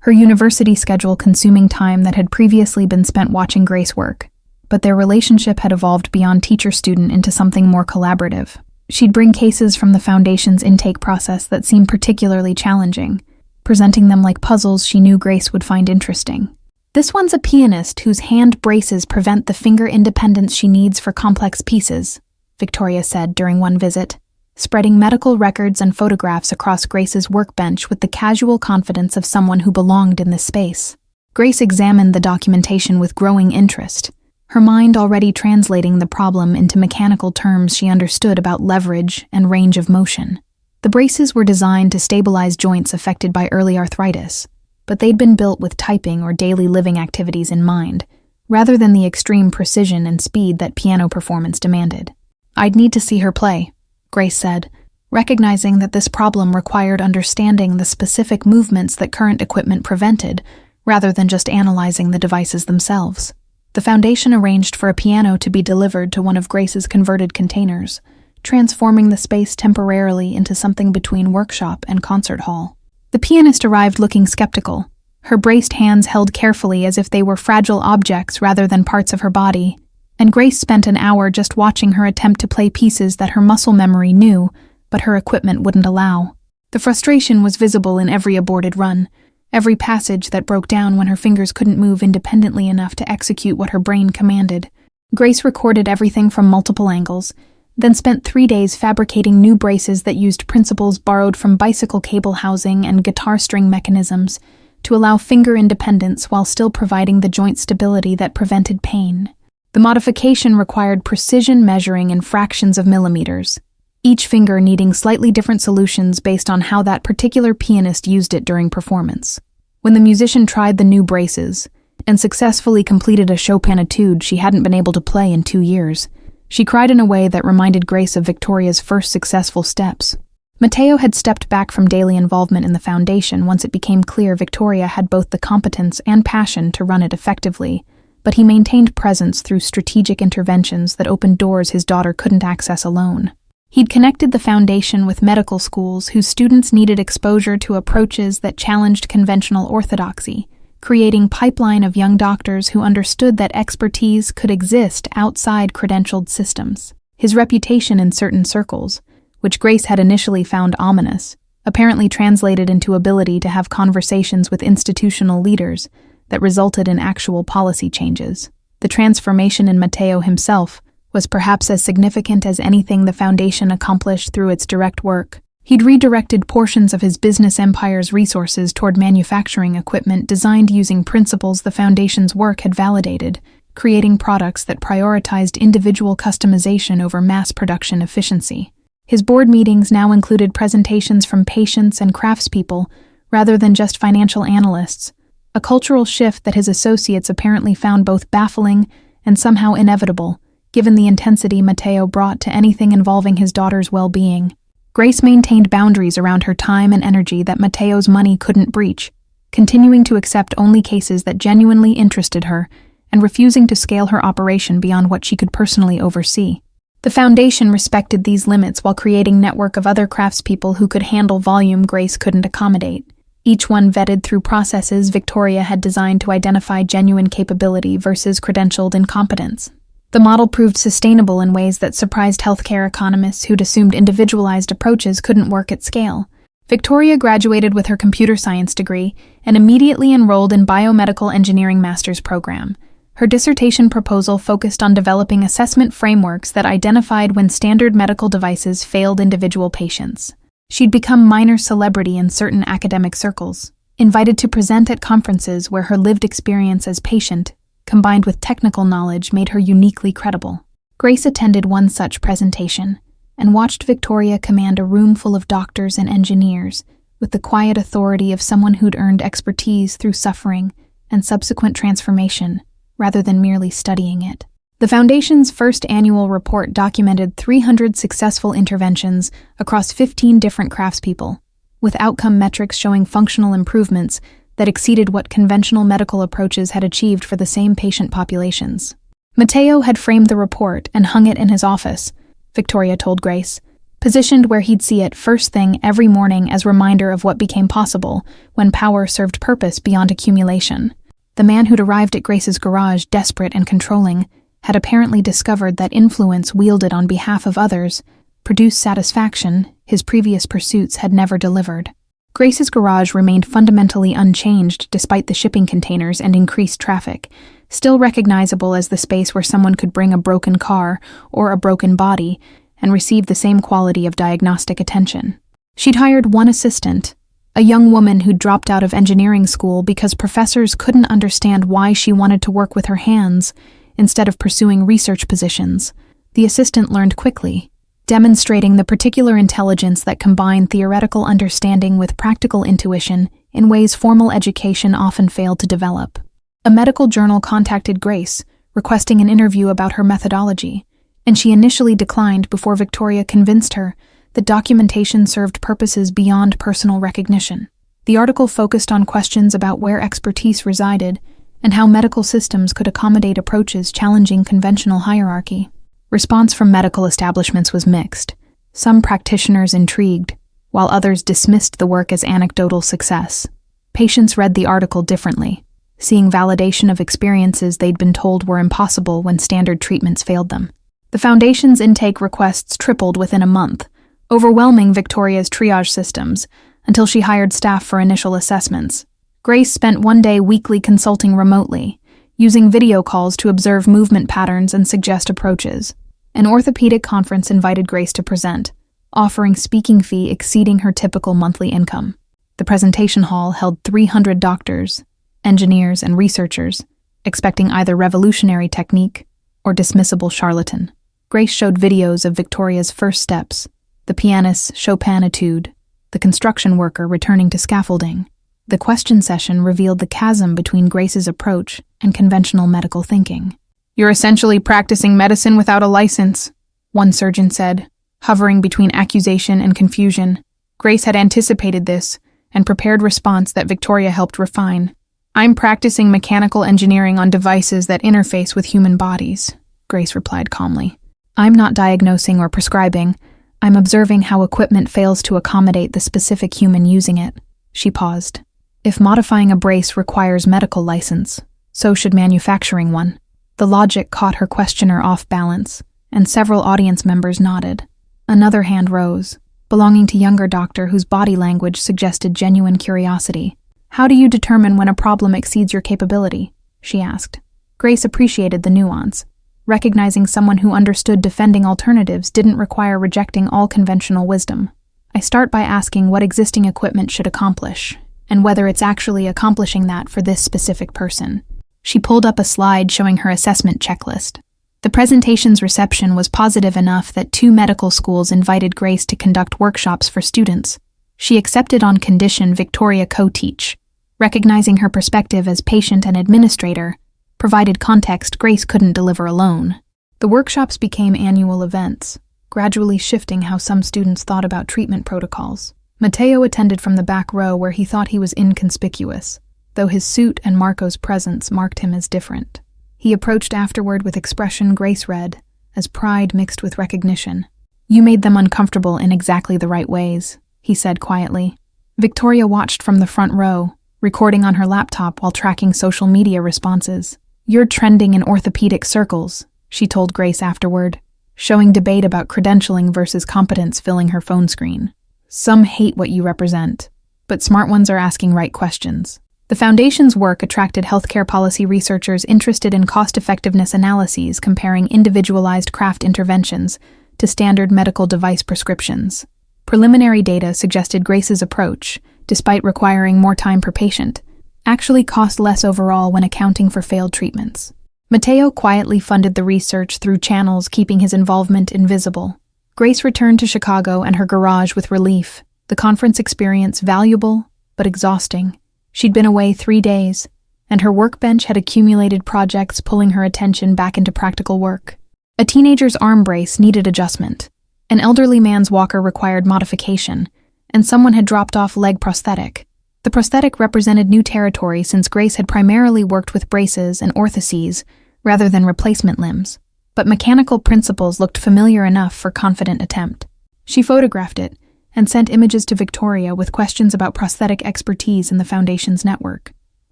her university schedule consuming time that had previously been spent watching Grace work. But their relationship had evolved beyond teacher-student into something more collaborative. She'd bring cases from the Foundation's intake process that seemed particularly challenging, presenting them like puzzles she knew Grace would find interesting. "This one's a pianist whose hand braces prevent the finger independence she needs for complex pieces," Victoria said during one visit, spreading medical records and photographs across Grace's workbench with the casual confidence of someone who belonged in this space. Grace examined the documentation with growing interest, her mind already translating the problem into mechanical terms she understood about leverage and range of motion. The braces were designed to stabilize joints affected by early arthritis, but they'd been built with typing or daily living activities in mind, rather than the extreme precision and speed that piano performance demanded. "I'd need to see her play," Grace said, recognizing that this problem required understanding the specific movements that current equipment prevented, rather than just analyzing the devices themselves. The Foundation arranged for a piano to be delivered to one of Grace's converted containers, transforming the space temporarily into something between workshop and concert hall. The pianist arrived looking skeptical, her braced hands held carefully as if they were fragile objects rather than parts of her body, and Grace spent an hour just watching her attempt to play pieces that her muscle memory knew, but her equipment wouldn't allow. The frustration was visible in every aborted run, every passage that broke down when her fingers couldn't move independently enough to execute what her brain commanded. Grace recorded everything from multiple angles, then spent 3 days fabricating new braces that used principles borrowed from bicycle cable housing and guitar string mechanisms to allow finger independence while still providing the joint stability that prevented pain. The modification required precision measuring in fractions of millimeters, each finger needing slightly different solutions based on how that particular pianist used it during performance. When the musician tried the new braces and successfully completed a Chopin etude she hadn't been able to play in 2 years, she cried in a way that reminded Grace of Victoria's first successful steps. Matteo had stepped back from daily involvement in the Foundation once it became clear Victoria had both the competence and passion to run it effectively, but he maintained presence through strategic interventions that opened doors his daughter couldn't access alone. He'd connected the foundation with medical schools whose students needed exposure to approaches that challenged conventional orthodoxy, creating a pipeline of young doctors who understood that expertise could exist outside credentialed systems. His reputation in certain circles, which Grace had initially found ominous, apparently translated into ability to have conversations with institutional leaders that resulted in actual policy changes. The transformation in Matteo himself was perhaps as significant as anything the Foundation accomplished through its direct work. He'd redirected portions of his business empire's resources toward manufacturing equipment designed using principles the Foundation's work had validated, creating products that prioritized individual customization over mass production efficiency. His board meetings now included presentations from patients and craftspeople rather than just financial analysts, a cultural shift that his associates apparently found both baffling and somehow inevitable, given the intensity Matteo brought to anything involving his daughter's well-being. Grace maintained boundaries around her time and energy that Matteo's money couldn't breach, continuing to accept only cases that genuinely interested her and refusing to scale her operation beyond what she could personally oversee. The Foundation respected these limits while creating a network of other craftspeople who could handle volume Grace couldn't accommodate, each one vetted through processes Victoria had designed to identify genuine capability versus credentialed incompetence. The model proved sustainable in ways that surprised healthcare economists who'd assumed individualized approaches couldn't work at scale. Victoria graduated with her computer science degree and immediately enrolled in biomedical engineering master's program. Her dissertation proposal focused on developing assessment frameworks that identified when standard medical devices failed individual patients. She'd become minor celebrity in certain academic circles, invited to present at conferences where her lived experience as patient combined with technical knowledge made her uniquely credible. Grace attended one such presentation and watched Victoria command a room full of doctors and engineers with the quiet authority of someone who'd earned expertise through suffering and subsequent transformation rather than merely studying it. The Foundation's first annual report documented 300 successful interventions across 15 different craftspeople, with outcome metrics showing functional improvements that exceeded what conventional medical approaches had achieved for the same patient populations. Matteo had framed the report and hung it in his office, Victoria told Grace, positioned where he'd see it first thing every morning as reminder of what became possible when power served purpose beyond accumulation. The man who'd arrived at Grace's garage, desperate and controlling, had apparently discovered that influence wielded on behalf of others produced satisfaction his previous pursuits had never delivered. Grace's garage remained fundamentally unchanged despite the shipping containers and increased traffic, still recognizable as the space where someone could bring a broken car or a broken body and receive the same quality of diagnostic attention. She'd hired one assistant, a young woman who'd dropped out of engineering school because professors couldn't understand why she wanted to work with her hands instead of pursuing research positions. The assistant learned quickly, demonstrating the particular intelligence that combined theoretical understanding with practical intuition in ways formal education often failed to develop. A medical journal contacted Grace, requesting an interview about her methodology, and she initially declined before Victoria convinced her that documentation served purposes beyond personal recognition. The article focused on questions about where expertise resided and how medical systems could accommodate approaches challenging conventional hierarchy. Response from medical establishments was mixed. Some practitioners intrigued, while others dismissed the work as anecdotal success. Patients read the article differently, seeing validation of experiences they'd been told were impossible when standard treatments failed them. The Foundation's intake requests tripled within a month, overwhelming Victoria's triage systems until she hired staff for initial assessments. Grace spent one day weekly consulting remotely, using video calls to observe movement patterns and suggest approaches. An orthopedic conference invited Grace to present, offering speaking fee exceeding her typical monthly income. The presentation hall held 300 doctors, engineers, and researchers, expecting either revolutionary technique or dismissible charlatan. Grace showed videos of Victoria's first steps, the pianist's Chopin etude, the construction worker returning to scaffolding. The question session revealed the chasm between Grace's approach and conventional medical thinking. "You're essentially practicing medicine without a license," one surgeon said, hovering between accusation and confusion. Grace had anticipated this and prepared response that Victoria helped refine. "I'm practicing mechanical engineering on devices that interface with human bodies," Grace replied calmly. "I'm not diagnosing or prescribing. I'm observing how equipment fails to accommodate the specific human using it. She paused. If modifying a brace requires medical license, so should manufacturing one. The logic caught her questioner off balance, and several audience members nodded. Another hand rose, belonging to younger doctor whose body language suggested genuine curiosity. How do you determine when a problem exceeds your capability? She asked. Grace appreciated the nuance, recognizing someone who understood defending alternatives didn't require rejecting all conventional wisdom. I start by asking what existing equipment should accomplish, and whether it's actually accomplishing that for this specific person. She pulled up a slide showing her assessment checklist. The presentation's reception was positive enough that 2 medical schools invited Grace to conduct workshops for students. She accepted on condition Victoria co-teach, recognizing her perspective as patient and administrator, provided context Grace couldn't deliver alone. The workshops became annual events, gradually shifting how some students thought about treatment protocols. Matteo attended from the back row where he thought he was inconspicuous, though his suit and Marco's presence marked him as different. He approached afterward with expression Grace read, as pride mixed with recognition. You made them uncomfortable in exactly the right ways, he said quietly. Victoria watched from the front row, recording on her laptop while tracking social media responses. You're trending in orthopedic circles, she told Grace afterward, showing debate about credentialing versus competence filling her phone screen. Some hate what you represent, but smart ones are asking right questions. The Foundation's work attracted healthcare policy researchers interested in cost-effectiveness analyses comparing individualized craft interventions to standard medical device prescriptions. Preliminary data suggested Grace's approach, despite requiring more time per patient, actually cost less overall when accounting for failed treatments. Matteo quietly funded the research through channels keeping his involvement invisible. Grace returned to Chicago and her garage with relief, the conference experience valuable but exhausting. She'd been away 3 days, and her workbench had accumulated projects pulling her attention back into practical work. A teenager's arm brace needed adjustment, an elderly man's walker required modification, and someone had dropped off leg prosthetic. The prosthetic represented new territory since Grace had primarily worked with braces and orthoses rather than replacement limbs, but mechanical principles looked familiar enough for confident attempt. She photographed it and sent images to Victoria with questions about prosthetic expertise in the Foundation's network.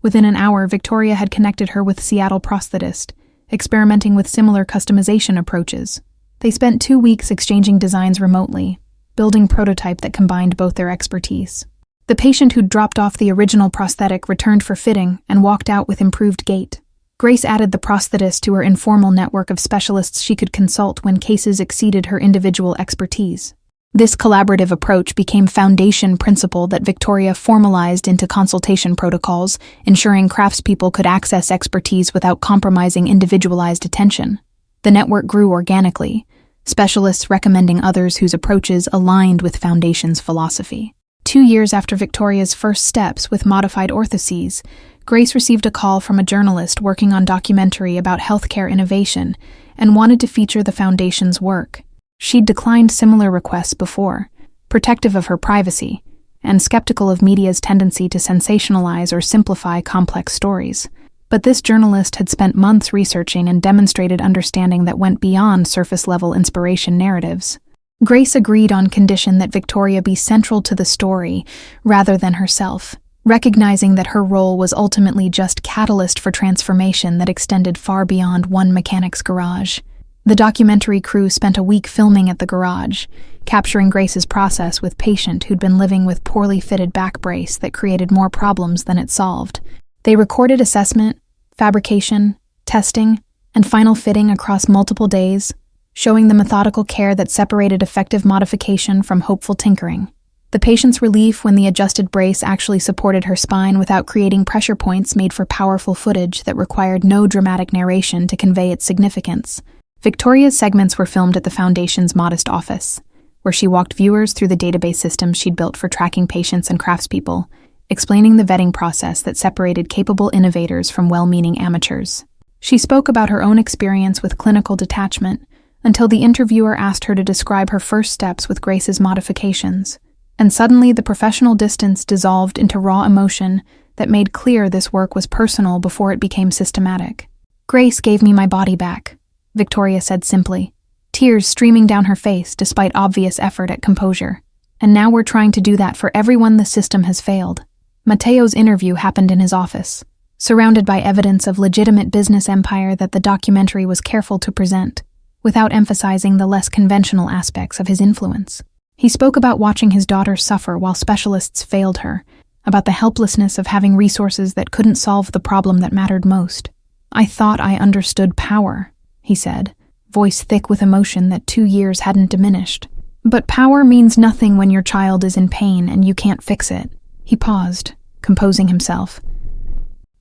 Within an hour, Victoria had connected her with Seattle prosthetist, experimenting with similar customization approaches. They spent 2 weeks exchanging designs remotely, building prototype that combined both their expertise. The patient who'd dropped off the original prosthetic returned for fitting and walked out with improved gait. Grace added the prosthetist to her informal network of specialists she could consult when cases exceeded her individual expertise. This collaborative approach became foundation principle that Victoria formalized into consultation protocols, ensuring craftspeople could access expertise without compromising individualized attention. The network grew organically, specialists recommending others whose approaches aligned with Foundation's philosophy. 2 years after Victoria's first steps with modified orthoses, Grace received a call from a journalist working on documentary about healthcare innovation and wanted to feature the Foundation's work. She'd declined similar requests before, protective of her privacy, and skeptical of media's tendency to sensationalize or simplify complex stories. But this journalist had spent months researching and demonstrated understanding that went beyond surface-level inspiration narratives. Grace agreed on condition that Victoria be central to the story rather than herself, recognizing that her role was ultimately just catalyst for transformation that extended far beyond one mechanic's garage. The documentary crew spent a week filming at the garage, capturing Grace's process with patient who'd been living with poorly fitted back brace that created more problems than it solved. They recorded assessment, fabrication, testing, and final fitting across multiple days, showing the methodical care that separated effective modification from hopeful tinkering. The patient's relief when the adjusted brace actually supported her spine without creating pressure points made for powerful footage that required no dramatic narration to convey its significance. Victoria's segments were filmed at the Foundation's modest office, where she walked viewers through the database systems she'd built for tracking patients and craftspeople, explaining the vetting process that separated capable innovators from well-meaning amateurs. She spoke about her own experience with clinical detachment until the interviewer asked her to describe her first steps with Grace's modifications, and suddenly the professional distance dissolved into raw emotion that made clear this work was personal before it became systematic. Grace gave me my body back, Victoria said simply. tears streaming down her face despite obvious effort at composure. And now we're trying to do that for everyone the system has failed. Mateo's interview happened in his office, surrounded by evidence of legitimate business empire that the documentary was careful to present, without emphasizing the less conventional aspects of his influence. He spoke about watching his daughter suffer while specialists failed her, about the helplessness of having resources that couldn't solve the problem that mattered most. "I thought I understood power," he said, voice thick with emotion that 2 years hadn't diminished. "But power means nothing when your child is in pain and you can't fix it." He paused, composing himself.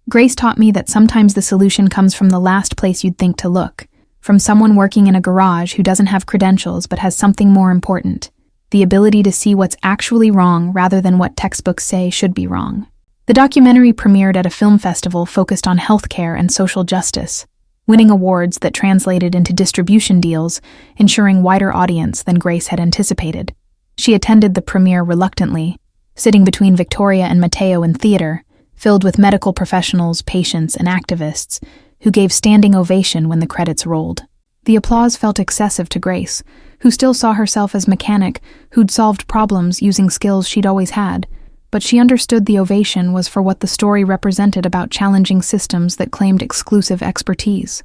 "Grace taught me that sometimes the solution comes from the last place you'd think to look, from someone working in a garage who doesn't have credentials but has something more important, the ability to see what's actually wrong rather than what textbooks say should be wrong." The documentary premiered at a film festival focused on healthcare and social justice, winning awards that translated into distribution deals, ensuring wider audience than Grace had anticipated. She attended the premiere reluctantly, sitting between Victoria and Mateo in theater, filled with medical professionals, patients, and activists, who gave standing ovation when the credits rolled. The applause felt excessive to Grace, who still saw herself as mechanic who'd solved problems using skills she'd always had, but she understood the ovation was for what the story represented about challenging systems that claimed exclusive expertise.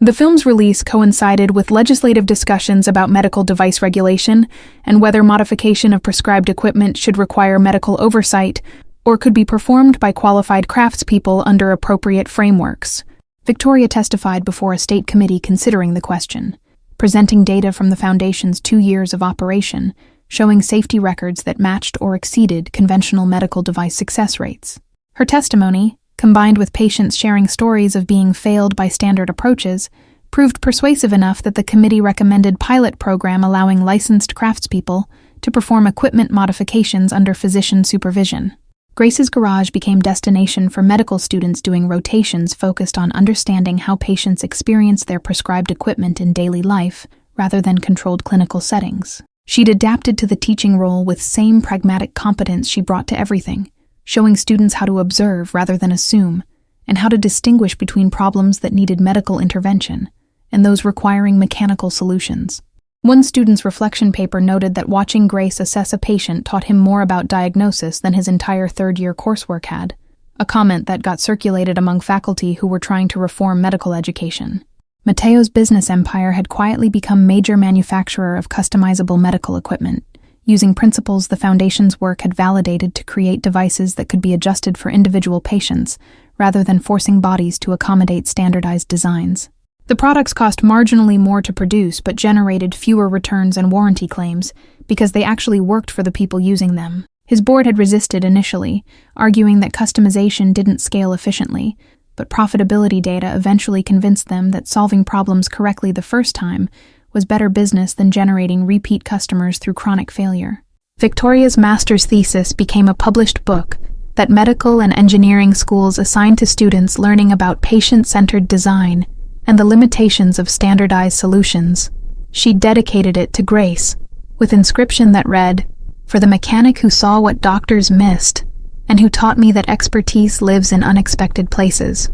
The film's release coincided with legislative discussions about medical device regulation and whether modification of prescribed equipment should require medical oversight or could be performed by qualified craftspeople under appropriate frameworks. Victoria testified before a state committee considering the question, presenting data from the Foundation's 2 years of operation, showing safety records that matched or exceeded conventional medical device success rates. Her testimony, combined with patients sharing stories of being failed by standard approaches, proved persuasive enough that the committee recommended pilot program allowing licensed craftspeople to perform equipment modifications under physician supervision. Grace's Garage became destination for medical students doing rotations focused on understanding how patients experience their prescribed equipment in daily life rather than controlled clinical settings. She'd adapted to the teaching role with same pragmatic competence she brought to everything, showing students how to observe rather than assume, and how to distinguish between problems that needed medical intervention and those requiring mechanical solutions. One student's reflection paper noted that watching Grace assess a patient taught him more about diagnosis than his entire third-year coursework had, a comment that got circulated among faculty who were trying to reform medical education. Mateo's business empire had quietly become major manufacturer of customizable medical equipment, using principles the Foundation's work had validated to create devices that could be adjusted for individual patients, rather than forcing bodies to accommodate standardized designs. The products cost marginally more to produce but generated fewer returns and warranty claims because they actually worked for the people using them. His board had resisted initially, arguing that customization didn't scale efficiently, but profitability data eventually convinced them that solving problems correctly the first time was better business than generating repeat customers through chronic failure. Victoria's master's thesis became a published book that medical and engineering schools assigned to students learning about patient-centered design and the limitations of standardized solutions. She dedicated it to Grace, with inscription that read, "For the mechanic who saw what doctors missed, and who taught me that expertise lives in unexpected places."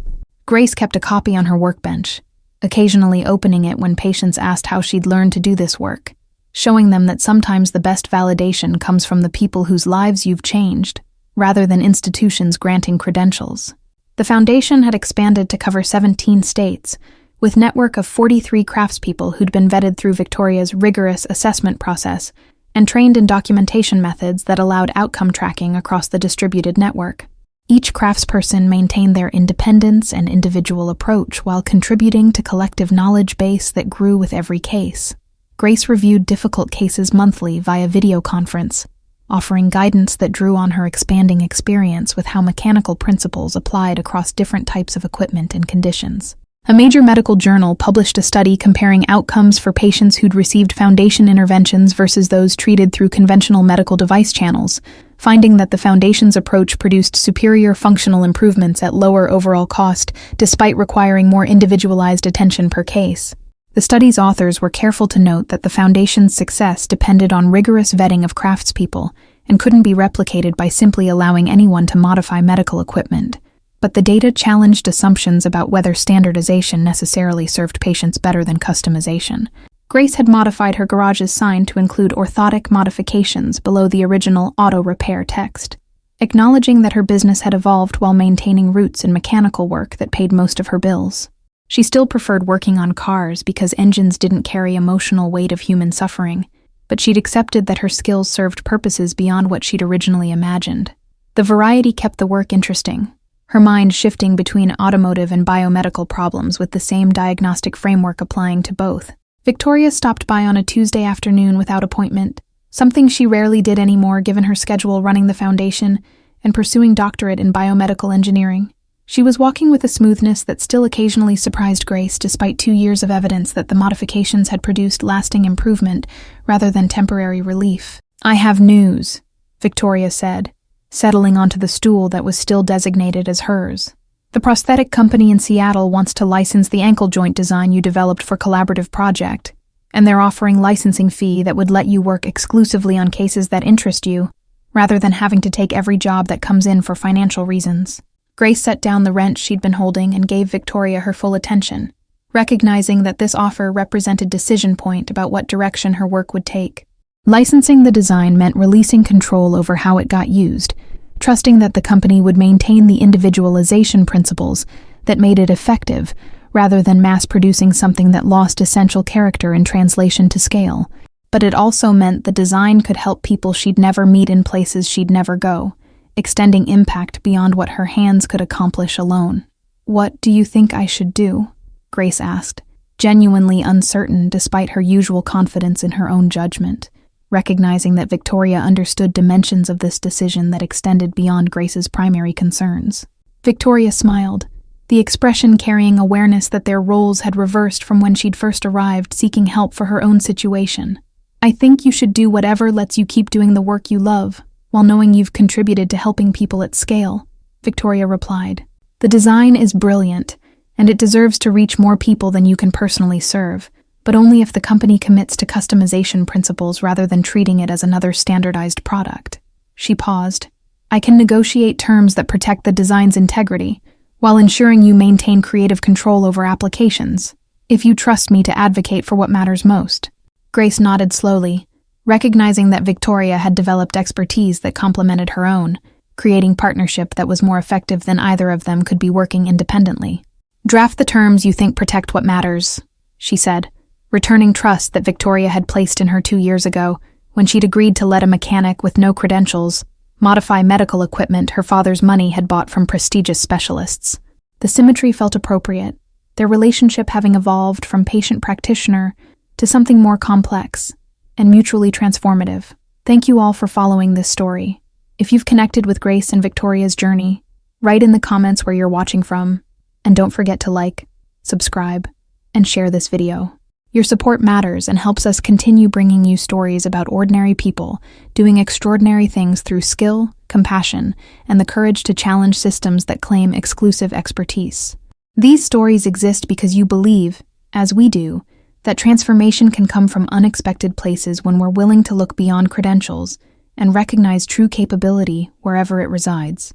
Grace kept a copy on her workbench, occasionally opening it when patients asked how she'd learned to do this work, showing them that sometimes the best validation comes from the people whose lives you've changed, rather than institutions granting credentials. The Foundation had expanded to cover 17 states, with a network of 43 craftspeople who'd been vetted through Victoria's rigorous assessment process and trained in documentation methods that allowed outcome tracking across the distributed network. Each craftsperson maintained their independence and individual approach while contributing to collective knowledge base that grew with every case. Grace reviewed difficult cases monthly via video conference, offering guidance that drew on her expanding experience with how mechanical principles applied across different types of equipment and conditions. A major medical journal published a study comparing outcomes for patients who'd received Foundation interventions versus those treated through conventional medical device channels, finding that the Foundation's approach produced superior functional improvements at lower overall cost, despite requiring more individualized attention per case. The study's authors were careful to note that the Foundation's success depended on rigorous vetting of craftspeople and couldn't be replicated by simply allowing anyone to modify medical equipment. But the data challenged assumptions about whether standardization necessarily served patients better than customization. Grace had modified her garage's sign to include orthotic modifications below the original auto repair text, acknowledging that her business had evolved while maintaining roots in mechanical work that paid most of her bills. She still preferred working on cars because engines didn't carry emotional weight of human suffering, but she'd accepted that her skills served purposes beyond what she'd originally imagined. The variety kept the work interesting, her mind shifting between automotive and biomedical problems with the same diagnostic framework applying to both. Victoria stopped by on a Tuesday afternoon without appointment, something she rarely did anymore given her schedule running the foundation and pursuing doctorate in biomedical engineering. She was walking with a smoothness that still occasionally surprised Grace despite 2 years of evidence that the modifications had produced lasting improvement rather than temporary relief. "I have news," Victoria said, settling onto the stool that was still designated as hers. "The prosthetic company in Seattle wants to license the ankle joint design you developed for collaborative project, and they're offering licensing fee that would let you work exclusively on cases that interest you, rather than having to take every job that comes in for financial reasons." Grace set down the wrench she'd been holding and gave Victoria her full attention, recognizing that this offer represented a decision point about what direction her work would take. Licensing the design meant releasing control over how it got used, trusting that the company would maintain the individualization principles that made it effective, rather than mass-producing something that lost essential character in translation to scale. But it also meant the design could help people she'd never meet in places she'd never go, extending impact beyond what her hands could accomplish alone. "What do you think I should do?" Grace asked, genuinely uncertain despite her usual confidence in her own judgment, recognizing that Victoria understood dimensions of this decision that extended beyond Grace's primary concerns. Victoria smiled, the expression carrying awareness that their roles had reversed from when she'd first arrived seeking help for her own situation. "I think you should do whatever lets you keep doing the work you love, while knowing you've contributed to helping people at scale," Victoria replied. "The design is brilliant, and it deserves to reach more people than you can personally serve, but only if the company commits to customization principles rather than treating it as another standardized product." She paused. "I can negotiate terms that protect the design's integrity, while ensuring you maintain creative control over applications, if you trust me to advocate for what matters most." Grace nodded slowly, recognizing that Victoria had developed expertise that complemented her own, creating partnership that was more effective than either of them could be working independently. "Draft the terms you think protect what matters," she said, returning trust that Victoria had placed in her 2 years ago when she'd agreed to let a mechanic with no credentials modify medical equipment her father's money had bought from prestigious specialists. The symmetry felt appropriate, their relationship having evolved from patient-practitioner to something more complex and mutually transformative. Thank you all for following this story. If you've connected with Grace and Victoria's journey, write in the comments where you're watching from, and don't forget to like, subscribe, and share this video. Your support matters and helps us continue bringing you stories about ordinary people doing extraordinary things through skill, compassion, and the courage to challenge systems that claim exclusive expertise. These stories exist because you believe, as we do, that transformation can come from unexpected places when we're willing to look beyond credentials and recognize true capability wherever it resides.